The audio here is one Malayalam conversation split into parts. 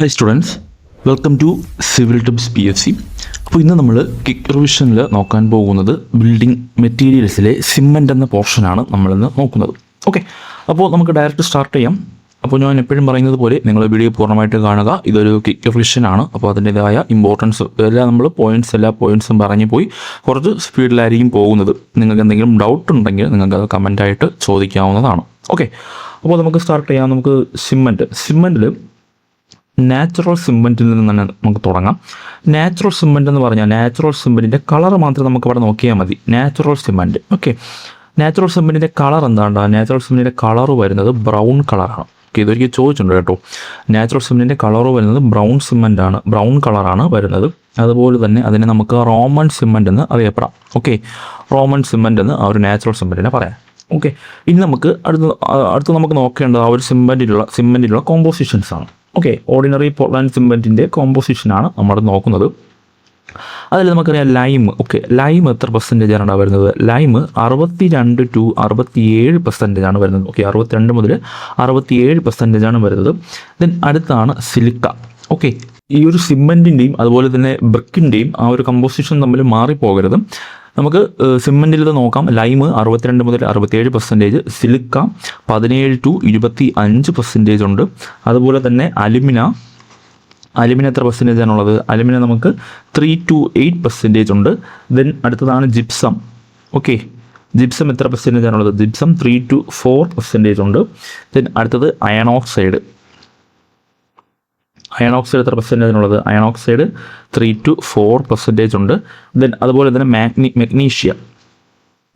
Hi students, welcome to civil tips PFC. അപ്പോൾ ഇന്ന് നമ്മൾ ക്വിക്ക് റിവിഷനിൽ നോക്കാൻ പോകുന്നത് ബിൽഡിംഗ് മെറ്റീരിയൽസിലെ സിമെൻ്റ് എന്ന പോർഷനാണ് നമ്മളിന്ന് നോക്കുന്നത്. ഓക്കെ, അപ്പോൾ നമുക്ക് ഡയറക്റ്റ് സ്റ്റാർട്ട് ചെയ്യാം. അപ്പോൾ ഞാൻ എപ്പോഴും പറയുന്നത് പോലെ നിങ്ങൾ വീഡിയോ പൂർണ്ണമായിട്ട് കാണുക. ഇതൊരു ക്വിക്ക് റിവിഷനാണ്. അപ്പോൾ അതിൻ്റേതായ ഇമ്പോർട്ടൻസ് എല്ലാ പോയിൻറ്റ്സും പറഞ്ഞു പോയി കുറച്ച് സ്പീഡിലായിരിക്കും പോകുന്നത്. നിങ്ങൾക്ക് എന്തെങ്കിലും ഡൗട്ട് ഉണ്ടെങ്കിൽ നിങ്ങൾക്ക് അത് കമൻറ്റായിട്ട് ചോദിക്കാവുന്നതാണ്. ഓക്കെ, അപ്പോൾ നമുക്ക് സ്റ്റാർട്ട് ചെയ്യാം. നമുക്ക് സിമെൻറ്റിൽ നാച്ചുറൽ സിമെൻറ്റിൽ നിന്ന് തന്നെ നമുക്ക് തുടങ്ങാം. നാച്ചുറൽ സിമെൻറ്റ് എന്ന് പറഞ്ഞാൽ നാച്ചുറൽ സിമെൻറ്റിൻ്റെ കളർ മാത്രം നമുക്ക് അവിടെ നോക്കിയാൽ മതി. നാച്ചുറൽ സിമെൻറ്റ്, ഓക്കെ, നാച്ചുറൽ സിമെൻറ്റിൻ്റെ കളർ എന്താണ്? നാച്ചുറൽ സിമെൻറ്റിൻ്റെ കളർ വരുന്നത് ബ്രൗൺ കളറാണ്. ഓക്കെ, ഇതൊരിക്കൽ ചോദിച്ചിട്ടുണ്ട് കേട്ടോ. നാച്ചുറൽ സിമെൻറ്റിൻ്റെ കളർ വരുന്നത് ബ്രൗൺ കളറാണ് വരുന്നത്. അതുപോലെ തന്നെ അതിനെ നമുക്ക് റോമൻ സിമെൻറ്റ് എന്ന് അറിയപ്പെടാം. ഓക്കെ, റോമൻ സിമെൻറ്റ് എന്ന് ആ ഒരു നാച്ചുറൽ സിമെൻറ്റിനെ പറയാം. ഓക്കെ, ഇനി നമുക്ക് അടുത്ത് നമുക്ക് നോക്കേണ്ടത് ആ ഒരു സിമെൻറ്റിലുള്ള കോമ്പോസിഷൻസ് ആണ്. ഓക്കെ, ഓർഡിനറി പോർട്ട്ലാൻഡ് സിമെൻറ്റിൻ്റെ കോമ്പോസിഷനാണ് നമ്മൾ നോക്കുന്നത്. അതിൽ നമുക്കറിയാം ലൈം. ഓക്കെ, ലൈം എത്ര പെർസെൻറ്റേജാണ് വരുന്നത്? ലൈം 62 to 67% വരുന്നത്. ഓക്കെ, 62 മുതൽ 67% വരുന്നത്. ദെൻ അടുത്താണ് സിലിക്ക. ഓക്കെ, ഈ ഒരു സിമെൻറ്റിൻ്റെയും അതുപോലെ തന്നെ ബ്രിക്കിൻ്റെയും ആ ഒരു കമ്പോസിഷൻ തമ്മിൽ മാറിപ്പോകരുത്. നമുക്ക് സിമെൻറ്റിൽ ഇത് നോക്കാം. ലൈം 62 മുതൽ 67%, സിലിക്ക 17 to 25% ഉണ്ട്. അതുപോലെ തന്നെ അലുമിന എത്ര പെർസെൻറ്റേജാണുള്ളത്? അലുമിന നമുക്ക് 3 to 8% ഉണ്ട്. ദെൻ അടുത്തതാണ് ജിപ്സം. ഓക്കെ, ജിപ്സം എത്ര പെർസെൻറ്റേജാണുള്ളത്? ജിപ്സം 3 to 4% ഉണ്ട്. ദെൻ അടുത്തത് അയൺ ഓക്സൈഡ് എത്ര പെർസെൻറ്റേജിനുള്ളത്? അയൺ ഓക്സൈഡ് 3 to 4% ഉണ്ട്. ദെൻ അതുപോലെ തന്നെ മെഗ്നീഷ്യ.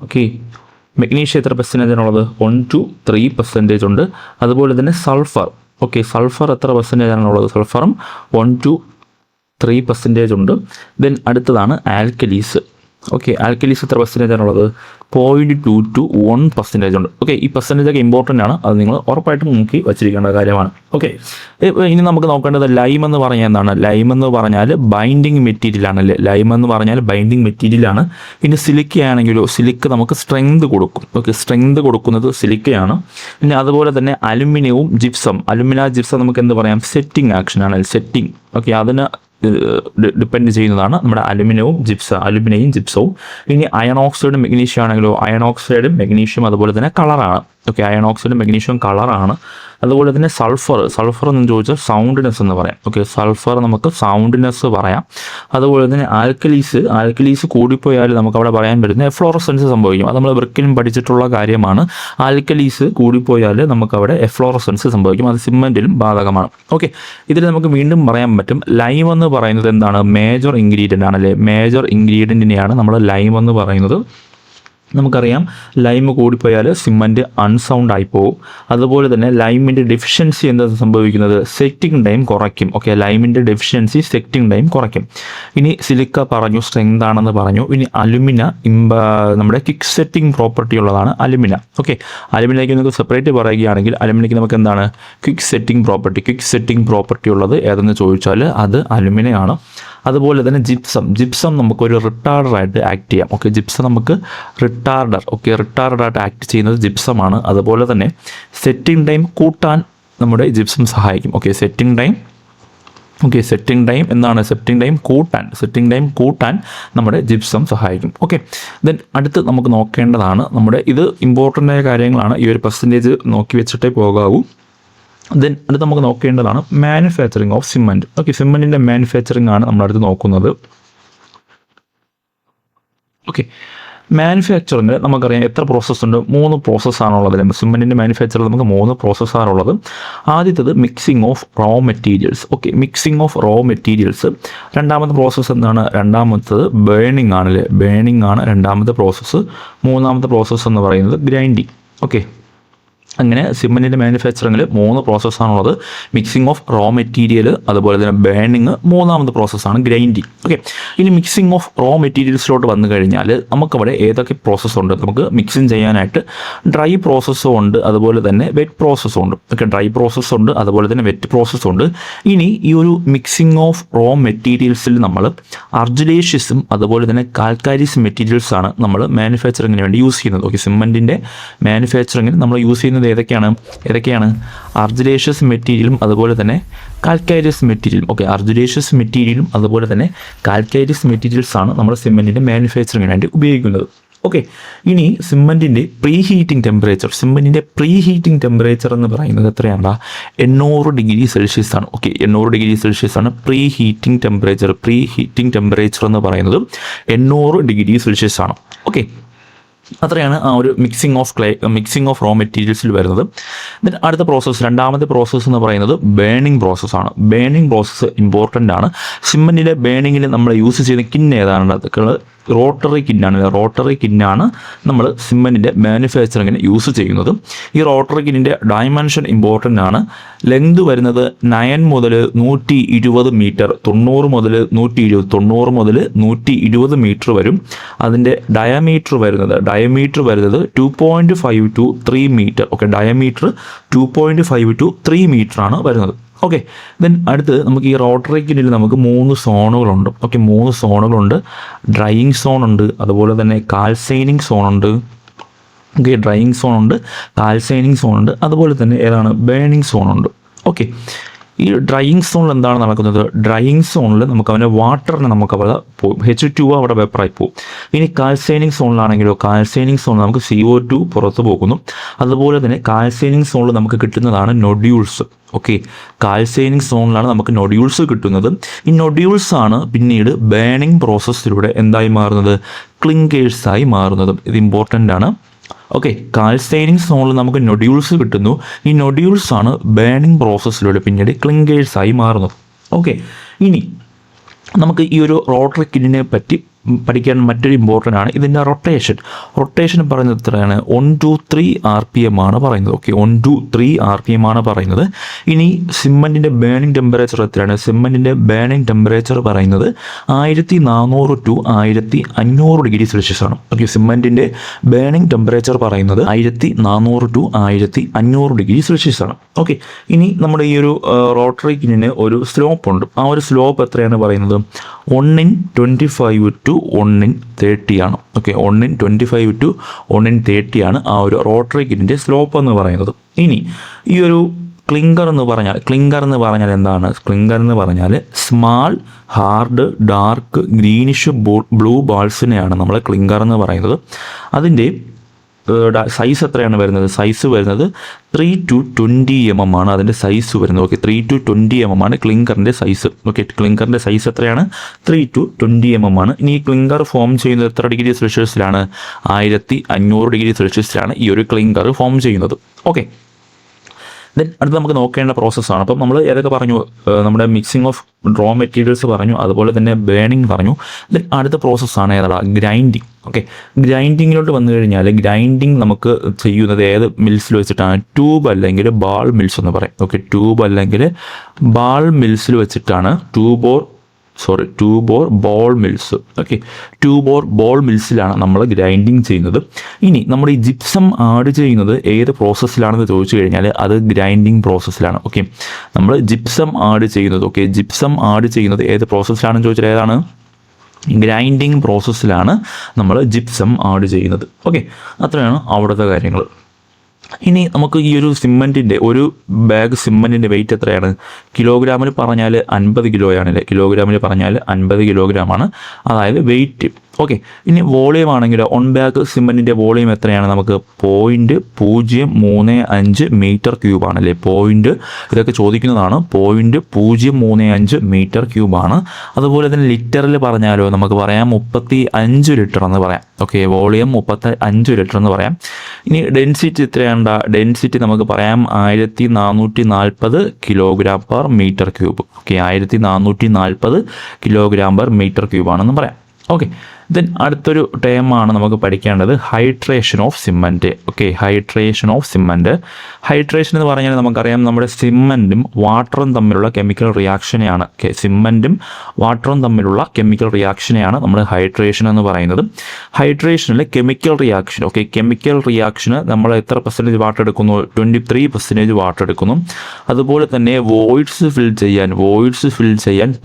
ഓക്കെ, മെഗ്നീഷ്യ എത്ര പെർസെൻറ്റേജിനുള്ളത്? 1 to 3% ഉണ്ട്. അതുപോലെ തന്നെ സൾഫർ. ഓക്കെ, സൾഫർ എത്ര പെർസെൻറ്റേജാണുള്ളത്? സൾഫറും 1 to 3% ഉണ്ട്. ദെൻ അടുത്തതാണ് ആൽക്കലീസ്. ഓക്കെ, ആൽക്കലീസ് എത്ര പെർസെൻറ്റേജാണുള്ളത്? 0.2 to 1% ഉണ്ട്. ഓക്കെ, ഈ പെർസെൻറ്റേജൊക്കെ ഇമ്പോർട്ടൻ്റ് ആണ്. അത് നിങ്ങൾ ഉറപ്പായിട്ടും നോക്കി വച്ചിരിക്കേണ്ട കാര്യമാണ്. ഓക്കെ, ഇനി നമുക്ക് നോക്കേണ്ടത് ലൈം എന്ന് പറഞ്ഞാൽ എന്താണ്? ലൈം എന്ന് പറഞ്ഞാൽ ബൈൻഡിങ് മെറ്റീരിയൽ ആണല്ലേ. ലൈം എന്ന് പറഞ്ഞാൽ ബൈൻഡിങ് മെറ്റീരിയലാണ്. പിന്നെ സിലിക്കയാണെങ്കിലോ, സിലിക്ക നമുക്ക് സ്ട്രെങ്ത് കൊടുക്കും. ഓക്കെ, സ്ട്രെങ്ത് കൊടുക്കുന്നത് സിലിക്കയാണ്. പിന്നെ അതുപോലെ തന്നെ അലുമിനിയവും ജിപ്സം നമുക്ക് എന്ത് പറയാം? സെറ്റിംഗ് ആക്ഷൻ ആണ്. സെറ്റിംഗ്, ഓക്കെ, അതിന് ഡിപ്പെൻഡ് ചെയ്യുന്നതാണ് നമ്മുടെ അലുമിനിയവും ജിപ്സവും. ഇനി അയൺ ഓക്സൈഡും മെഗ്നീഷ്യം ആണെങ്കിലോ, അയൺ ഓക്സൈഡും മെഗ്നീഷ്യം അതുപോലെ തന്നെ കളറാണ്. ഓക്കെ, അയൺ ഓക്സൈഡും മെഗ്നീഷ്യം കളറാണ്. അതുപോലെ തന്നെ സൾഫർ എന്ന് ചോദിച്ചാൽ സൗണ്ട്നെസ് എന്ന് പറയാം. ഓക്കെ, സൾഫർ നമുക്ക് സൗണ്ട്നെസ് പറയാം. അതുപോലെ തന്നെ ആൽക്കലീസ് കൂടിപ്പോയാൽ നമുക്ക് അവിടെ പറയാൻ പറ്റുന്ന എഫ്ലോറസെൻസ് സംഭവിക്കും. അത് നമ്മൾ ബ്രിക്കിലും പഠിച്ചിട്ടുള്ള കാര്യമാണ്. ആൽക്കലീസ് കൂടിപ്പോയാൽ നമുക്ക് അവിടെ എഫ്ലോറസെൻസ് സംഭവിക്കും. അത് സിമെൻറ്റിലും ബാധകമാണ്. ഓക്കെ, ഇതിൽ നമുക്ക് വീണ്ടും പറയാൻ പറ്റും ലൈം എന്ന് പറയുന്നത് എന്താണ്? മേജർ ഇൻഗ്രീഡിയൻ്റ് ആണല്ലേ. മേജർ ഇൻഗ്രീഡിയൻറ്റിനെയാണ് നമ്മൾ ലൈം എന്ന് പറയുന്നത്. നമുക്കറിയാം ലൈം കൂടിപ്പോയാൽ സിമെൻറ്റ് അൺസൗണ്ട് ആയി പോകും. അതുപോലെ തന്നെ ലൈമിൻ്റെ ഡെഫിഷ്യൻസി എന്താ സംഭവിക്കുന്നത്? സെറ്റിംഗ് ടൈം കുറയ്ക്കും. ഓക്കെ, ലൈമിൻ്റെ ഡെഫിഷ്യൻസി സെറ്റിംഗ് ടൈം കുറയ്ക്കും. ഇനി സിലിക്ക പറഞ്ഞു, സ്ട്രെങ്ത് ആണെന്ന് പറഞ്ഞു. ഇനി അലുമിന നമ്മുടെ ക്വിക്ക് സെറ്റിംഗ് പ്രോപ്പർട്ടി ഉള്ളതാണ് അലുമിന. ഓക്കെ, അലുമിനയ്ക്ക് നമുക്ക് സെപ്പറേറ്റ് പറയുകയാണെങ്കിൽ അലുമിനയ്ക്ക് നമുക്ക് എന്താണ്? ക്വിക്ക് സെറ്റിംഗ് പ്രോപ്പർട്ടി ഉള്ളത് ഏതെന്ന് ചോദിച്ചാൽ അത് അലുമിനയാണ്. അതുപോലെ തന്നെ ജിപ്സം നമുക്കൊരു റിട്ടാർഡറായിട്ട് ആക്ട് ചെയ്യാം. ഓക്കെ, ജിപ്സം നമുക്ക് റിട്ടാർഡറായിട്ട് ആക്ട് ചെയ്യുന്നത് ജിപ്സമാണ്. അതുപോലെ തന്നെ സെറ്റിംഗ് ടൈം കൂട്ടാൻ നമ്മുടെ ജിപ്സം സഹായിക്കും. ഓക്കെ, സെറ്റിംഗ് ടൈം എന്താണ്? സെറ്റിംഗ് ടൈം കൂട്ടാൻ നമ്മുടെ ജിപ്സം സഹായിക്കും. ഓക്കെ, ദെൻ അടുത്ത് നമുക്ക് നോക്കേണ്ടതാണ് ഇത് ഇമ്പോർട്ടൻ്റ് ആയ കാര്യങ്ങളാണ്. ഈ ഒരു പെർസെൻറ്റേജ് നോക്കി വെച്ചിട്ടേ പോകാവൂ. ദെൻ അടുത്ത് നമുക്ക് നോക്കേണ്ടതാണ് മാനുഫാക്ചറിങ് ഓഫ് സിമെൻറ്റ്. ഓക്കെ, സിമെൻറ്റിൻ്റെ മാനുഫാക്ചറിങ് ആണ് നമ്മളടുത്ത് നോക്കുന്നത്. ഓക്കെ, മാനുഫാക്ചറിങ്ങിൽ നമുക്കറിയാം എത്ര പ്രോസസ്സുണ്ട്? 3 പ്രോസസ്സാണുള്ളത്. സിമെൻറ്റിൻ്റെ മാനുഫാക്ചറിൽ നമുക്ക് 3 പ്രോസസ്സാണുള്ളത്. ആദ്യത്തേത് mixing of raw materials. Okay, mixing of raw materials. രണ്ടാമത്തെ പ്രോസസ്സ് എന്താണ്? രണ്ടാമത്തത് ബേണിംഗ് ആണല്ലേ. ബേണിംഗ് ആണ് രണ്ടാമത്തെ പ്രോസസ്സ്. മൂന്നാമത്തെ പ്രോസസ്സ് എന്ന് പറയുന്നത് ഗ്രൈൻഡിങ്. ഓക്കെ, അങ്ങനെ സിമെൻറ്റിൻ്റെ മാനുഫാക്ചറിങ്ങിൽ 3 പ്രോസസ്സാണുള്ളത്. മിക്സിംഗ് ഓഫ് റോ മെറ്റീരിയൽ, അതുപോലെ തന്നെ ബേണിങ്, മൂന്നാമത്തെ പ്രോസസ്സാണ് ഗ്രൈൻഡിങ്. ഓക്കെ, ഇനി മിക്സിംഗ് ഓഫ് റോ മെറ്റീരിയൽസിലോട്ട് വന്നു കഴിഞ്ഞാൽ നമുക്കവിടെ ഏതൊക്കെ പ്രോസസ്സുണ്ട്? നമുക്ക് മിക്സിങ് ചെയ്യാനായിട്ട് ഡ്രൈ പ്രോസസ്സും ഉണ്ട്, അതുപോലെ തന്നെ വെറ്റ് പ്രോസസ്സും ഉണ്ട്. ഓക്കെ, ഡ്രൈ പ്രോസസ്സുണ്ട്, അതുപോലെ തന്നെ വെറ്റ് പ്രോസസ്സുണ്ട്. ഇനി ഈ ഒരു മിക്സിംഗ് ഓഫ് റോ മെറ്റീരിയൽസിൽ നമ്മൾ അർജിലേഷ്യസും അതുപോലെ തന്നെ കാൽക്കാരിയസ് മെറ്റീരിയൽസാണ് നമ്മൾ മാനുഫാക്ചറിങ്ങിന് വേണ്ടി യൂസ് ചെയ്യുന്നത്. ഓക്കെ, സിമെൻറ്റിൻ്റെ മാനുഫാക്ചറിങ്ങിന് നമ്മൾ യൂസ് ചെയ്യുന്നത് പറയുന്നത് ഏതൊക്കെയാണ് അർജിലേഷ്യസ് മെറ്റീരിയലും അതുപോലെ തന്നെ കാൽക്കൈരിയസ് മെറ്റീരിയലും. ഓക്കെ, അർജിലേഷ്യസ് മെറ്റീരിയലും അതുപോലെ തന്നെ കാൽക്കൈരിയസ് മെറ്റീരിയൽസ് ആണ് നമ്മൾ സിമെൻറ്റിൻ്റെ മാനുഫാക്ചറിങ്ങിന് വേണ്ടി ഉപയോഗിക്കുന്നത്. ഓക്കെ, ഇനി സിമെൻറ്റിൻ്റെ പ്രീ ഹീറ്റിംഗ് ടെമ്പറേച്ചർ എന്ന് പറയുന്നത് എത്രയാണ്? 800 ഡിഗ്രി സെൽഷ്യസ് ആണ്. ഓക്കെ, 800 ഡിഗ്രി സെൽഷ്യസ് ആണ് പ്രീ ഹീറ്റിംഗ് ടെമ്പറേച്ചർ എന്ന് പറയുന്നത് 800 ഡിഗ്രി സെൽഷ്യസ് ആണ്. ഓക്കെ, അത്രയാണ് ആ ഒരു മിക്സിംഗ് ഓഫ് റോ മെറ്റീരിയൽസിൽ വരുന്നത്. ദെൻ അടുത്ത രണ്ടാമത്തെ പ്രോസസ്സ് എന്ന് പറയുന്നത് ബേണിംഗ് പ്രോസസ്സാണ്. ബേണിംഗ് പ്രോസസ്സ് ഇമ്പോർട്ടൻ്റ് ആണ്. സിമെൻറ്റിലെ ബേണിങ്ങിൽ നമ്മൾ യൂസ് ചെയ്യുന്ന കിൻ ഏതാണ്? അതൊക്കെ റോട്ടറി കിന്നാണ് നമ്മൾ സിമെൻറ്റിൻ്റെ മാനുഫാക്ചറിങ്ങിന് യൂസ് ചെയ്യുന്നത്. ഈ റോട്ടറി കിന്നിൻ്റെ ഡയമെൻഷൻ ഇമ്പോർട്ടൻ്റ് ആണ്. ലെങ്ത് വരുന്നത് 9 മുതൽ 120 മീറ്റർ, 90 മുതൽ 120 മീറ്റർ വരും. അതിൻ്റെ ഡയമീറ്റർ വരുന്നത് 2.5 to 3 metre. Okay, diameter 2.5 to 3 metre ആണ് വരുന്നത്. ഓക്കെ, ദെൻ അടുത്ത് നമുക്ക് ഈ റോട്ടറി കിന്നിൽ നമുക്ക് 3 സോണുകളുണ്ട്. ഓക്കെ, 3 സോണുകളുണ്ട്. ഡ്രൈയിങ് സോൺ ഉണ്ട്, അതുപോലെ തന്നെ കാൽസൈനിങ് സോൺ ഉണ്ട്. ഓക്കെ, ഡ്രൈയിങ് സോൺ ഉണ്ട്, കാൽസൈനിങ് സോൺ ഉണ്ട്, അതുപോലെ തന്നെ ബേണിംഗ് സോൺ ഉണ്ട്. ഓക്കെ, ഈ ഡ്രൈയിങ് സോണിൽ എന്താണ് നടക്കുന്നത്? ഡ്രൈയിങ് സോണിൽ നമുക്ക് അവൻ്റെ വാട്ടറിനെ നമുക്ക് അവിടെ പോകും, H2O അവിടെ വേപ്പറായി പോകും. ഇനി കാൽസൈനിങ് സോണിലാണെങ്കിലോ കാൽസൈനിങ് സോണിൽ നമുക്ക് CO2 പുറത്ത് പോകുന്നു. അതുപോലെ തന്നെ കാൽസൈനിങ് സോണിൽ നമുക്ക് കിട്ടുന്നതാണ് നൊഡ്യൂൾസ്. ഓക്കെ, കാൽസൈനിങ് സോണിലാണ് നമുക്ക് നൊഡ്യൂൾസ് കിട്ടുന്നത്. ഈ നൊഡ്യൂൾസ് ആണ് പിന്നീട് ബേണിംഗ് പ്രോസസ്സിലൂടെ എന്തായി മാറുന്നത്? ക്ലിങ്കേഴ്സായി മാറുന്നത്. ഇത് ഇമ്പോർട്ടൻ്റ് ആണ്. ഓക്കെ, കാൽസൈനിങ് സോണിൽ നമുക്ക് നൊഡ്യൂൾസ് കിട്ടുന്നു. ഈ നൊഡ്യൂൾസ് ആണ് ബേണിംഗ് പ്രോസസ്സിലൂടെ പിന്നീട് ക്ലിങ്കേഴ്സായി മാറുന്നത്. ഓക്കെ, ഇനി നമുക്ക് ഈ ഒരു റോട്ടറി കിന്നിനെ പറ്റി പഠിക്കാൻ മറ്റൊരു ഇമ്പോർട്ടൻ്റ് ആണ് ഇതിൻ്റെ റൊട്ടേഷൻ പറയുന്നത് എത്രയാണ്? 1 to 3 RPM ആണ് പറയുന്നത്. ഓക്കെ, 1 to 3 RPM ആണ് പറയുന്നത്. ഇനി സിമെൻറ്റിൻ്റെ ബേണിംഗ് ടെമ്പറേച്ചർ എത്രയാണ്? സിമെൻറ്റിൻ്റെ ബേണിംഗ് ടെമ്പറേച്ചർ പറയുന്നത് 1400 to 1500 ഡിഗ്രി സെൽഷ്യസ് ആണ്. ഓക്കെ, സിമെൻറ്റിൻ്റെ ബേണിംഗ് ടെമ്പറേച്ചർ പറയുന്നത് 1400 to 1500 ഡിഗ്രി സെൽഷ്യസ് ആണ്. ഓക്കെ, ഇനി നമ്മുടെ ഈ ഒരു റോട്ടറി കിന്നിന് ഒരു സ്ലോപ്പ് ഉണ്ട്. ആ ഒരു സ്ലോപ്പ് എത്രയാണ് പറയുന്നത്? 1/25 to 1/30 ആണ്. ഓക്കെ, 1/25 to 1/30 ആണ് ആ ഒരു റോട്ടറി കിന്നിൻ്റെ സ്ലോപ്പ് എന്ന് പറയുന്നത്. ഇനി ഈ ഒരു ക്ലിങ്കർ എന്ന് പറഞ്ഞാൽ എന്താണ്? ക്ലിങ്കർ എന്ന് പറഞ്ഞാൽ small hard dark greenish blue ബാൾസിനെയാണ് നമ്മൾ ക്ലിങ്കർ എന്ന് പറയുന്നത്. അതിൻ്റെ സൈസ് എത്രയാണ് വരുന്നത്? സൈസ് വരുന്നത് 3 to 20 mm ആണ് അതിൻ്റെ സൈസ് വരുന്നത്. ഓക്കെ, 3 to 20 mm ആണ് ക്ലിങ്കറിൻ്റെ സൈസ്. ഓക്കെ, ക്ലിങ്കറിൻ്റെ സൈസ് എത്രയാണ്? 3 to 20 mm ആണ്. ഇനി ഈ ക്ലിങ്കർ ഫോം ചെയ്യുന്നത് എത്ര ഡിഗ്രി സെൽഷ്യസിലാണ്? 1500 ഡിഗ്രി സെൽഷ്യസിലാണ് ഈ ഒരു ക്ലിങ്കർ ഫോം ചെയ്യുന്നത്. ഓക്കെ, ദെൻ അടുത്ത് നമുക്ക് നോക്കേണ്ട പ്രോസസ്സാണ്. അപ്പം നമ്മൾ ഏതൊക്കെ പറഞ്ഞു? നമ്മുടെ മിക്സിംഗ് ഓഫ് റോ മെറ്റീരിയൽസ് പറഞ്ഞു, അതുപോലെ തന്നെ ബേണിംഗ് പറഞ്ഞു. ദെൻ അടുത്ത പ്രോസസ്സാണ് ഏതാണ്? ഗ്രൈൻഡിങ്. ഓക്കെ, ഗ്രൈൻഡിങ്ങിലോട്ട് വന്നു കഴിഞ്ഞാൽ ഗ്രൈൻഡിങ് നമുക്ക് ചെയ്യുന്നത് ഏത് മിൽസിൽ വെച്ചിട്ടാണ്? ട്യൂബ് അല്ലെങ്കിൽ ബാൾ മിൽസ് എന്ന് പറയും. ഓക്കെ, ട്യൂബ് അല്ലെങ്കിൽ ബാൾ മിൽസിൽ വെച്ചിട്ടാണ് tube or ball mills. Okay, tube or ball മിൽസിലാണ് നമ്മൾ ഗ്രൈൻഡിങ് ചെയ്യുന്നത്. ഇനി നമ്മൾ ഈ ജിപ്സം ആഡ് ചെയ്യുന്നത് ഏത് പ്രോസസ്സിലാണെന്ന് ചോദിച്ചു കഴിഞ്ഞാൽ അത് ഗ്രൈൻഡിങ് പ്രോസസ്സിലാണ്. ഓക്കെ, നമ്മൾ ജിപ്സം ആഡ് ചെയ്യുന്നത് ഏത് പ്രോസസ്സിലാണെന്ന് ചോദിച്ചാൽ ഏതാണ്? ഗ്രൈൻഡിങ് പ്രോസസ്സിലാണ് നമ്മൾ ജിപ്സം ആഡ് ചെയ്യുന്നത്. ഓക്കെ, അത്രയാണ് അവിടുത്തെ കാര്യങ്ങൾ. ഇനി നമുക്ക് ഈ ഒരു ഒരു ബാഗ് സിമെൻറ്റിൻ്റെ വെയിറ്റ് എത്രയാണ്? കിലോഗ്രാമിൽ പറഞ്ഞാൽ 50 കിലോയാണല്ലേ? കിലോഗ്രാമിൽ പറഞ്ഞാൽ 50 കിലോഗ്രാമാണ് അതായത് വെയിറ്റ്. ഓക്കെ, ഇനി വോളിയം ആണെങ്കിൽ 1 ബാഗ് സിമെൻറ്റിൻ്റെ വോളിയം എത്രയാണ്? നമുക്ക് 0.035 മീറ്റർ ക്യൂബ് ആണല്ലേ? ഇതൊക്കെ ചോദിക്കുന്നതാണ്. 0.035 മീറ്റർ ക്യൂബാണ്. അതുപോലെ തന്നെ ലിറ്ററിൽ പറഞ്ഞാലോ നമുക്ക് പറയാം 35 ലിറ്റർ എന്ന് പറയാം. ഓക്കെ, വോളിയം 35 ലിറ്റർ എന്ന് പറയാം. ഇനി ഡെൻസിറ്റി എത്രയാണ്? ഡെൻസിറ്റി നമുക്ക് പറയാം 1440 kilogram per metre cube. Okay, 1440 kilogram per metre ക്യൂബാണെന്ന് പറയാം. ഓക്കെ, ദെൻ അടുത്തൊരു ടേമാണ് നമുക്ക് പഠിക്കേണ്ടത് hydration of cement. Okay, hydration എന്ന് പറഞ്ഞാൽ നമുക്കറിയാം നമ്മുടെ സിമെൻറ്റും വാട്ടറും തമ്മിലുള്ള കെമിക്കൽ റിയാക്ഷനെയാണ്. സിമെൻറ്റും വാട്ടറും തമ്മിലുള്ള കെമിക്കൽ റിയാക്ഷനെയാണ് നമ്മൾ ഹൈഡ്രേഷൻ എന്ന് പറയുന്നത്. ഹൈഡ്രേഷനിൽ കെമിക്കൽ റിയാക്ഷന് നമ്മൾ എത്ര പെർസെൻറ്റേജ് വാട്ടർ എടുക്കുന്നു? 23% വാട്ടർ എടുക്കുന്നു. അതുപോലെ തന്നെ വോയിഡ്സ് ഫിൽ ചെയ്യാൻ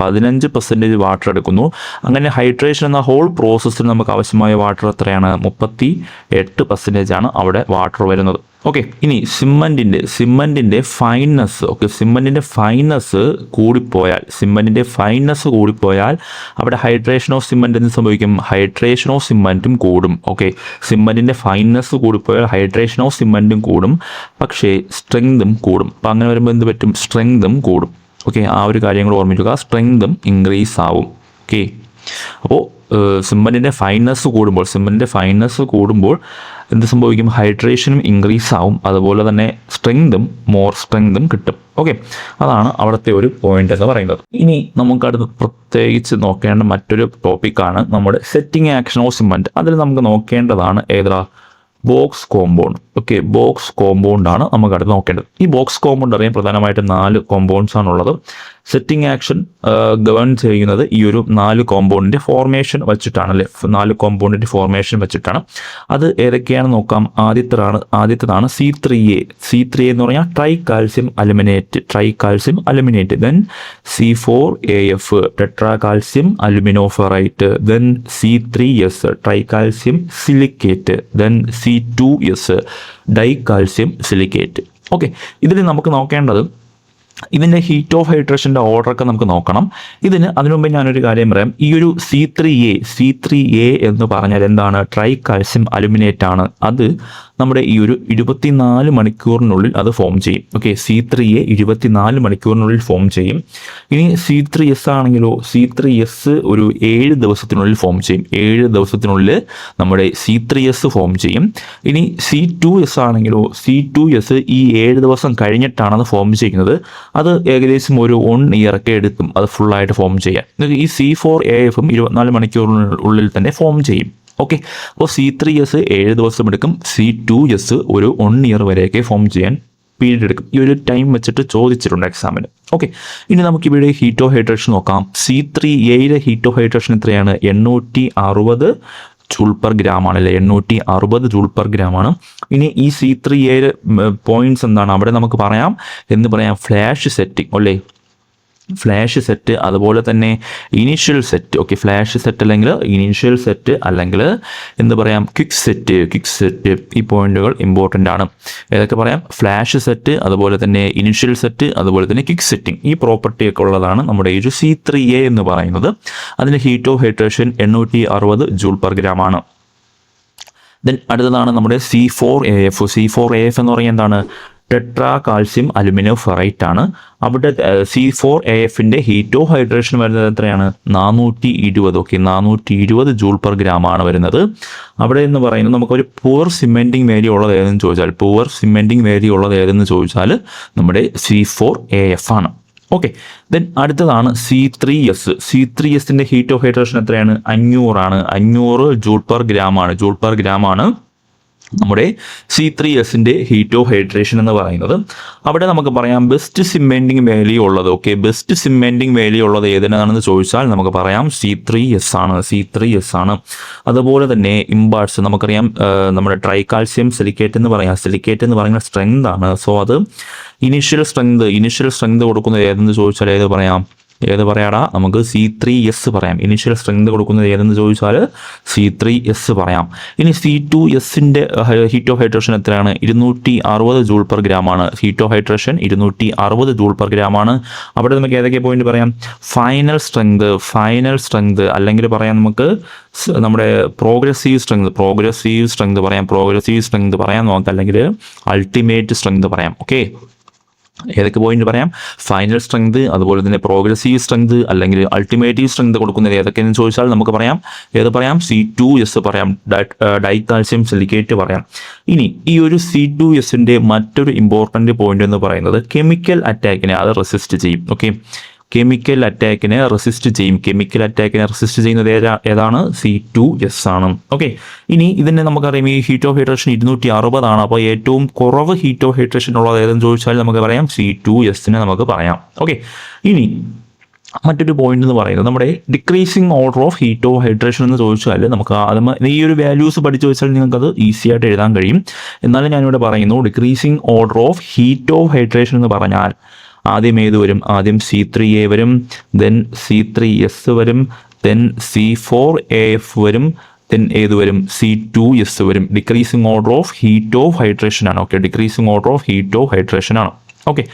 15% വാട്ടർ എടുക്കുന്നു. അങ്ങനെ ഹൈഡ്രേഷൻ എന്ന ഹോൾ പ്രോസസ്സിന് നമുക്ക് ആവശ്യമായ വാട്ടർ എത്രയാണ്? 38% ആണ് അവിടെ വാട്ടർ വരുന്നത്. ഓക്കെ, ഇനി സിമ്മൻറ്റിൻ്റെ ഫൈനസ്, ഓക്കെ, സിമ്മൻറ്റിൻ്റെ ഫൈനസ് കൂടിപ്പോയാൽ അവിടെ ഹൈഡ്രേഷൻ ഓഫ് സിമ്മൻറ്റ് എന്ത് സംഭവിക്കും? ഹൈഡ്രേഷൻ ഓഫ് സിമ്മൻറ്റും കൂടും. ഓക്കെ, സിമ്മൻറ്റിൻ്റെ ഫൈനസ് കൂടിപ്പോയാൽ ഹൈഡ്രേഷൻ ഓഫ് സിമ്മൻറ്റും കൂടും, പക്ഷേ സ്ട്രെങ്തും കൂടും. അപ്പോൾ അങ്ങനെ വരുമ്പോൾ എന്ത് പറ്റും? സ്ട്രെങ്തും കൂടും. ഓക്കെ, ആ ഒരു കാര്യം കൂടെ ഓർമ്മിക്കുക, സ്ട്രെങ്തും ഇൻക്രീസ് ആവും. ഓക്കെ, അപ്പോൾ സിമ്മൻറ്റിൻ്റെ ഫൈനസ് കൂടുമ്പോൾ എന്ത് സംഭവിക്കും? ഹൈഡ്രേഷനും ഇൻക്രീസ് ആവും, അതുപോലെ തന്നെ മോർ സ്ട്രെങ്തും കിട്ടും. ഓക്കെ, അതാണ് അവിടുത്തെ ഒരു പോയിന്റ് എന്ന് പറയുന്നത്. ഇനി നമുക്കടുത്ത് പ്രത്യേകിച്ച് നോക്കേണ്ട മറ്റൊരു ടോപ്പിക്കാണ് നമ്മുടെ സെറ്റിംഗ് ആക്ഷൻ ഓഫ് സിമ്മൻറ്റ്. അതിൽ നമുക്ക് നോക്കേണ്ടതാണ് ഏതാ? Box compound. Okay, box compound ആണ് നമുക്ക് അടുത്ത് നോക്കേണ്ടത്. ഈ ബോക്സ് കോമ്പൗണ്ട് അറിയാൻ പ്രധാനമായിട്ടും 4 കോമ്പൗണ്ട്സ് ആണുള്ളത്. സെറ്റിംഗ് ആക്ഷൻ ഗവേൺ ചെയ്യുന്നത് ഈ ഒരു 4 കോമ്പൗണ്ടിൻ്റെ ഫോർമേഷൻ വെച്ചിട്ടാണ്, അല്ലേ? 4 കോമ്പൗണ്ടിൻ്റെ ഫോർമേഷൻ വെച്ചിട്ടാണ്. അത് ഏതൊക്കെയാണെന്ന് നോക്കാം. ആദ്യത്തേതാണ് C3A. C3A എന്ന് പറഞ്ഞാൽ tri calcium aluminate. Then C4AF tetra calcium aluminoferrite. Then C3S tri calcium silicate. Then C2S di calcium silicate. Okay, ഇതിൽ നമുക്ക് നോക്കേണ്ടത് ഇതിൻ്റെ ഹീറ്റ് ഓഫ് ഹൈഡ്രേഷൻ്റെ ഓർഡറൊക്കെ നമുക്ക് നോക്കണം. അതിനു മുമ്പ് ഞാനൊരു കാര്യം പറയാം. ഈ ഒരു C3A എന്ന് പറഞ്ഞാൽ എന്താണ്? ട്രൈ കാൽസ്യം അലുമിനേറ്റ് ആണ്. അത് നമ്മുടെ ഈ ഒരു 24 മണിക്കൂറിനുള്ളിൽ അത് ഫോം ചെയ്യും. ഓക്കെ, C3A 24 മണിക്കൂറിനുള്ളിൽ ഫോം ചെയ്യും. ഇനി C3S ആണെങ്കിലോ, C3S ഒരു 7 ദിവസത്തിനുള്ളിൽ ഫോം ചെയ്യും. 7 ദിവസത്തിനുള്ളിൽ നമ്മുടെ C3S ഫോം ചെയ്യും. ഇനി C2S ആണെങ്കിലോ, C2S ഈ 7 ദിവസം കഴിഞ്ഞിട്ടാണ് അത് ഫോം ചെയ്യുന്നത്. അത് ഏകദേശം ഒരു 1 ഇയറൊക്കെ എടുക്കും അത് ഫുള്ളായിട്ട് ഫോം ചെയ്യാൻ. ഈ C4AFും 24 മണിക്കൂറിനുള്ളിൽ തന്നെ ഫോം ചെയ്യും. ഓക്കെ, അപ്പോൾ C3S 7 ദിവസം എടുക്കും. C2S ഒരു 1 ഇയർ വരെയൊക്കെ ഫോം ചെയ്യാൻ പീരീഡ് എടുക്കും. ഈ ഒരു ടൈം വെച്ചിട്ട് ചോദിച്ചിട്ടുണ്ട് എക്സാമിന്. ഓക്കെ, ഇനി നമുക്കിവിടെ ഹീറ്റ് ഓഫ് ഹൈഡ്രേഷൻ നോക്കാം. C3Aയുടെ ഹീറ്റ് ഓഫ് ഹൈഡ്രേഷൻ എത്രയാണ്? 860 ജൂൾ പെർ ഗ്രാം ആണല്ലേ? 860 ജൂൾ പെർ ഗ്രാം ആണ്. ഇനി ഈ C3Aയുടെ പോയിന്റ്സ് എന്താണ്? അവിടെ നമുക്ക് പറയാം ഫ്ലാഷ് സെറ്റിംഗ്, അല്ലേ? ഫ്ലാഷ് സെറ്റ്, അതുപോലെ തന്നെ initial set. Okay, flash set അല്ലെങ്കിൽ ഇനീഷ്യൽ സെറ്റ്, അല്ലെങ്കിൽ ക്വിക്ക് സെറ്റ്. ഈ പോയിന്റുകൾ ഇമ്പോർട്ടൻ്റ് ആണ്. ഏതൊക്കെ പറയാം? ഫ്ലാഷ് സെറ്റ്, അതുപോലെ തന്നെ ഇനീഷ്യൽ സെറ്റ്, അതുപോലെ തന്നെ ക്വിക്ക് സെറ്റിംഗ്. ഈ പ്രോപ്പർട്ടി ഒക്കെ ഉള്ളതാണ് നമ്മുടെ ഈ ഒരു C3A എന്ന് പറയുന്നത്. അതിൻ്റെ heat of hydration 860 joule per gram ആണ്. ദെൻ അടുത്തതാണ് നമ്മുടെ C4AF. C4AF എന്ന് പറയുന്നത് എന്താണ്? ടെട്രാ കാൽസ്യം അലുമിനോഫെറൈറ്റ് ആണ്. അവിടെ C4AFൻ്റെ ഹീറ്റ് ഓഫ് ഹൈഡ്രേഷൻ വരുന്നത് എത്രയാണ്? 420. ഓക്കെ, 420 ജൂൾ പെർ ഗ്രാം ആണ് വരുന്നത്. അവിടെ എന്ന് പറയുന്നത് നമുക്കൊരു പുവർ സിമെൻറ്റിംഗ് വേരി ഉള്ളത് ഏതെന്ന് ചോദിച്ചാൽ നമ്മുടെ C4AF ആണ്. ഓക്കെ, ദെൻ അടുത്തതാണ് C3Sൻ്റെ ഹീറ്റ് ഓഫ് ഹൈഡ്രേഷൻ എത്രയാണ്? 500 ആണ്. 500 ജൂൾ പെർ ഗ്രാം ആണ് നമ്മുടെ C3Sൻ്റെ ഹീറ്റ് ഓഫ് ഹൈഡ്രേഷൻ എന്ന് പറയുന്നത്. അവിടെ നമുക്ക് പറയാം ബെസ്റ്റ് സിമെൻറ്റിംഗ് വാല്യൂ ഉള്ളത്. ഓക്കെ, ബെസ്റ്റ് സിമെൻറ്റിംഗ് വാല്യൂ ഉള്ളത് ഏതിനാണെന്ന് ചോദിച്ചാൽ നമുക്ക് പറയാം C3S ആണ്. അതുപോലെ തന്നെ ഇമ്പാർട്സ് നമുക്കറിയാം, നമ്മുടെ ട്രൈ കാൽസ്യം സിലിക്കേറ്റ് എന്ന് പറയുന്ന സ്ട്രെങ്ത് ആണ്. സോ അത് ഇനീഷ്യൽ സ്ട്രെങ്ത് കൊടുക്കുന്നത് ഏതെന്ന് ചോദിച്ചാൽ ഏത് പറയാടാ? നമുക്ക് C3S പറയാം. ഇനീഷ്യൽ സ്ട്രെങ്ത് കൊടുക്കുന്നത് ഏതെന്ന് ചോദിച്ചാൽ C3S പറയാം. ഇനി C2Sൻ്റെ ഹീറ്റ് ഓഫ് ഹൈഡ്രേഷൻ എത്രയാണ്? 260 ജൂൾ പെർ ഗ്രാം ആണ്. Heat of hydration 260 joule per gram ആണ്. അവിടെ നമുക്ക് ഏതൊക്കെ പോയിന്റ് പറയാം? ഫൈനൽ സ്ട്രെങ്ത്, അല്ലെങ്കിൽ പറയാം നമുക്ക് നമ്മുടെ പ്രോഗ്രസീവ് സ്ട്രെങ്ത് പറയാം നമുക്ക്, അല്ലെങ്കിൽ അൾട്ടിമേറ്റ് സ്ട്രെങ്ത് പറയാം. ഓക്കെ, ഏതൊക്കെ പോയിന്റ് പറയാം? ഫൈനൽ സ്ട്രെങ്ത്, അതുപോലെ തന്നെ പ്രോഗ്രസീവ് സ്ട്രെങ്ത്, അല്ലെങ്കിൽ അൾട്ടിമേറ്റീവ് സ്ട്രെങ്ത് കൊടുക്കുന്നത് ഏതൊക്കെയെന്ന് ചോദിച്ചാൽ നമുക്ക് പറയാം C2S പറയാം, ഡൈ കാൽസ്യം സിലിക്കേറ്റ് പറയാം. ഇനി ഈ ഒരു C2Sൻ്റെ മറ്റൊരു ഇമ്പോർട്ടൻ്റ് പോയിന്റ് എന്ന് പറയുന്നത് കെമിക്കൽ അറ്റാക്കിനെ അത് റെസിസ്റ്റ് ചെയ്യും. ഓക്കെ, കെമിക്കൽ അറ്റാക്കിനെ റെസിസ്റ്റ് ചെയ്യുന്നത് ഏതാണ്? C2S ആണ്. ഓക്കെ, ഇനി ഇതിനെ നമുക്കറിയാം ഈ ഹീറ്റ് ഓഫ് ഹൈഡ്രേഷൻ 260 ആണ്. അപ്പോൾ ഏറ്റവും കുറവ് ഹീറ്റ് ഓഫ് ഹൈഡ്രേഷൻ ഉള്ളത് ഏതെന്ന് ചോദിച്ചാൽ നമുക്ക് പറയാം C2Sനെ നമുക്ക് പറയാം. ഓക്കെ, ഇനി മറ്റൊരു പോയിന്റ് എന്ന് പറയുന്നത് നമ്മുടെ decreasing order of heat of hydration എന്ന് ചോദിച്ചാൽ നമുക്ക് ഈ ഒരു വാല്യൂസ് പഠിച്ചു വെച്ചാൽ നിങ്ങൾക്കത് ഈസി ആയിട്ട് എഴുതാൻ കഴിയും. എന്നാലും ഞാനിവിടെ പറയുന്നു decreasing order of heat of hydration എന്ന് പറഞ്ഞാൽ ആദ്യം ഏത് വരും? ആദ്യം C3A വരും, ദെൻ C3S വരും, ദെൻ C4AF വരും, ദെൻ ഏത് വരും, C2S വരും. Decreasing order of heat of hydration ആണ്. Okay, decreasing order of heat of hydration ആണ്. ഓക്കെ,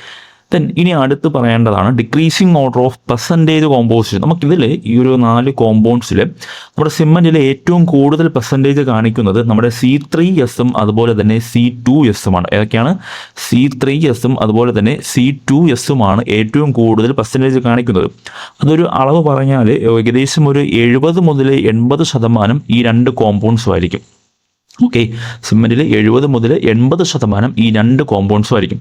ദെൻ ഇനി അടുത്ത് പറയേണ്ടതാണ് decreasing order of percentage composition. നമുക്കിതിൽ ഈ ഒരു 4 കോമ്പൗണ്ട്സിൽ നമ്മുടെ സിമെൻറ്റിൽ ഏറ്റവും കൂടുതൽ പെർസെൻറ്റേജ് കാണിക്കുന്നത് നമ്മുടെ C3S അതുപോലെ തന്നെ C2S ആണ്. ഏതൊക്കെയാണ്? C3S അതുപോലെ തന്നെ C2S ഏറ്റവും കൂടുതൽ പെർസെൻറ്റേജ് കാണിക്കുന്നത്. അതൊരു അളവ് പറഞ്ഞാൽ ഏകദേശം ഒരു 70 മുതൽ 80% ഈ 2 കോമ്പൗണ്ട്സും ആയിരിക്കും. ഓക്കെ, സിമെൻറ്റിൽ 70 മുതൽ 80% ഈ 2 കോമ്പൗണ്ട്സും ആയിരിക്കും.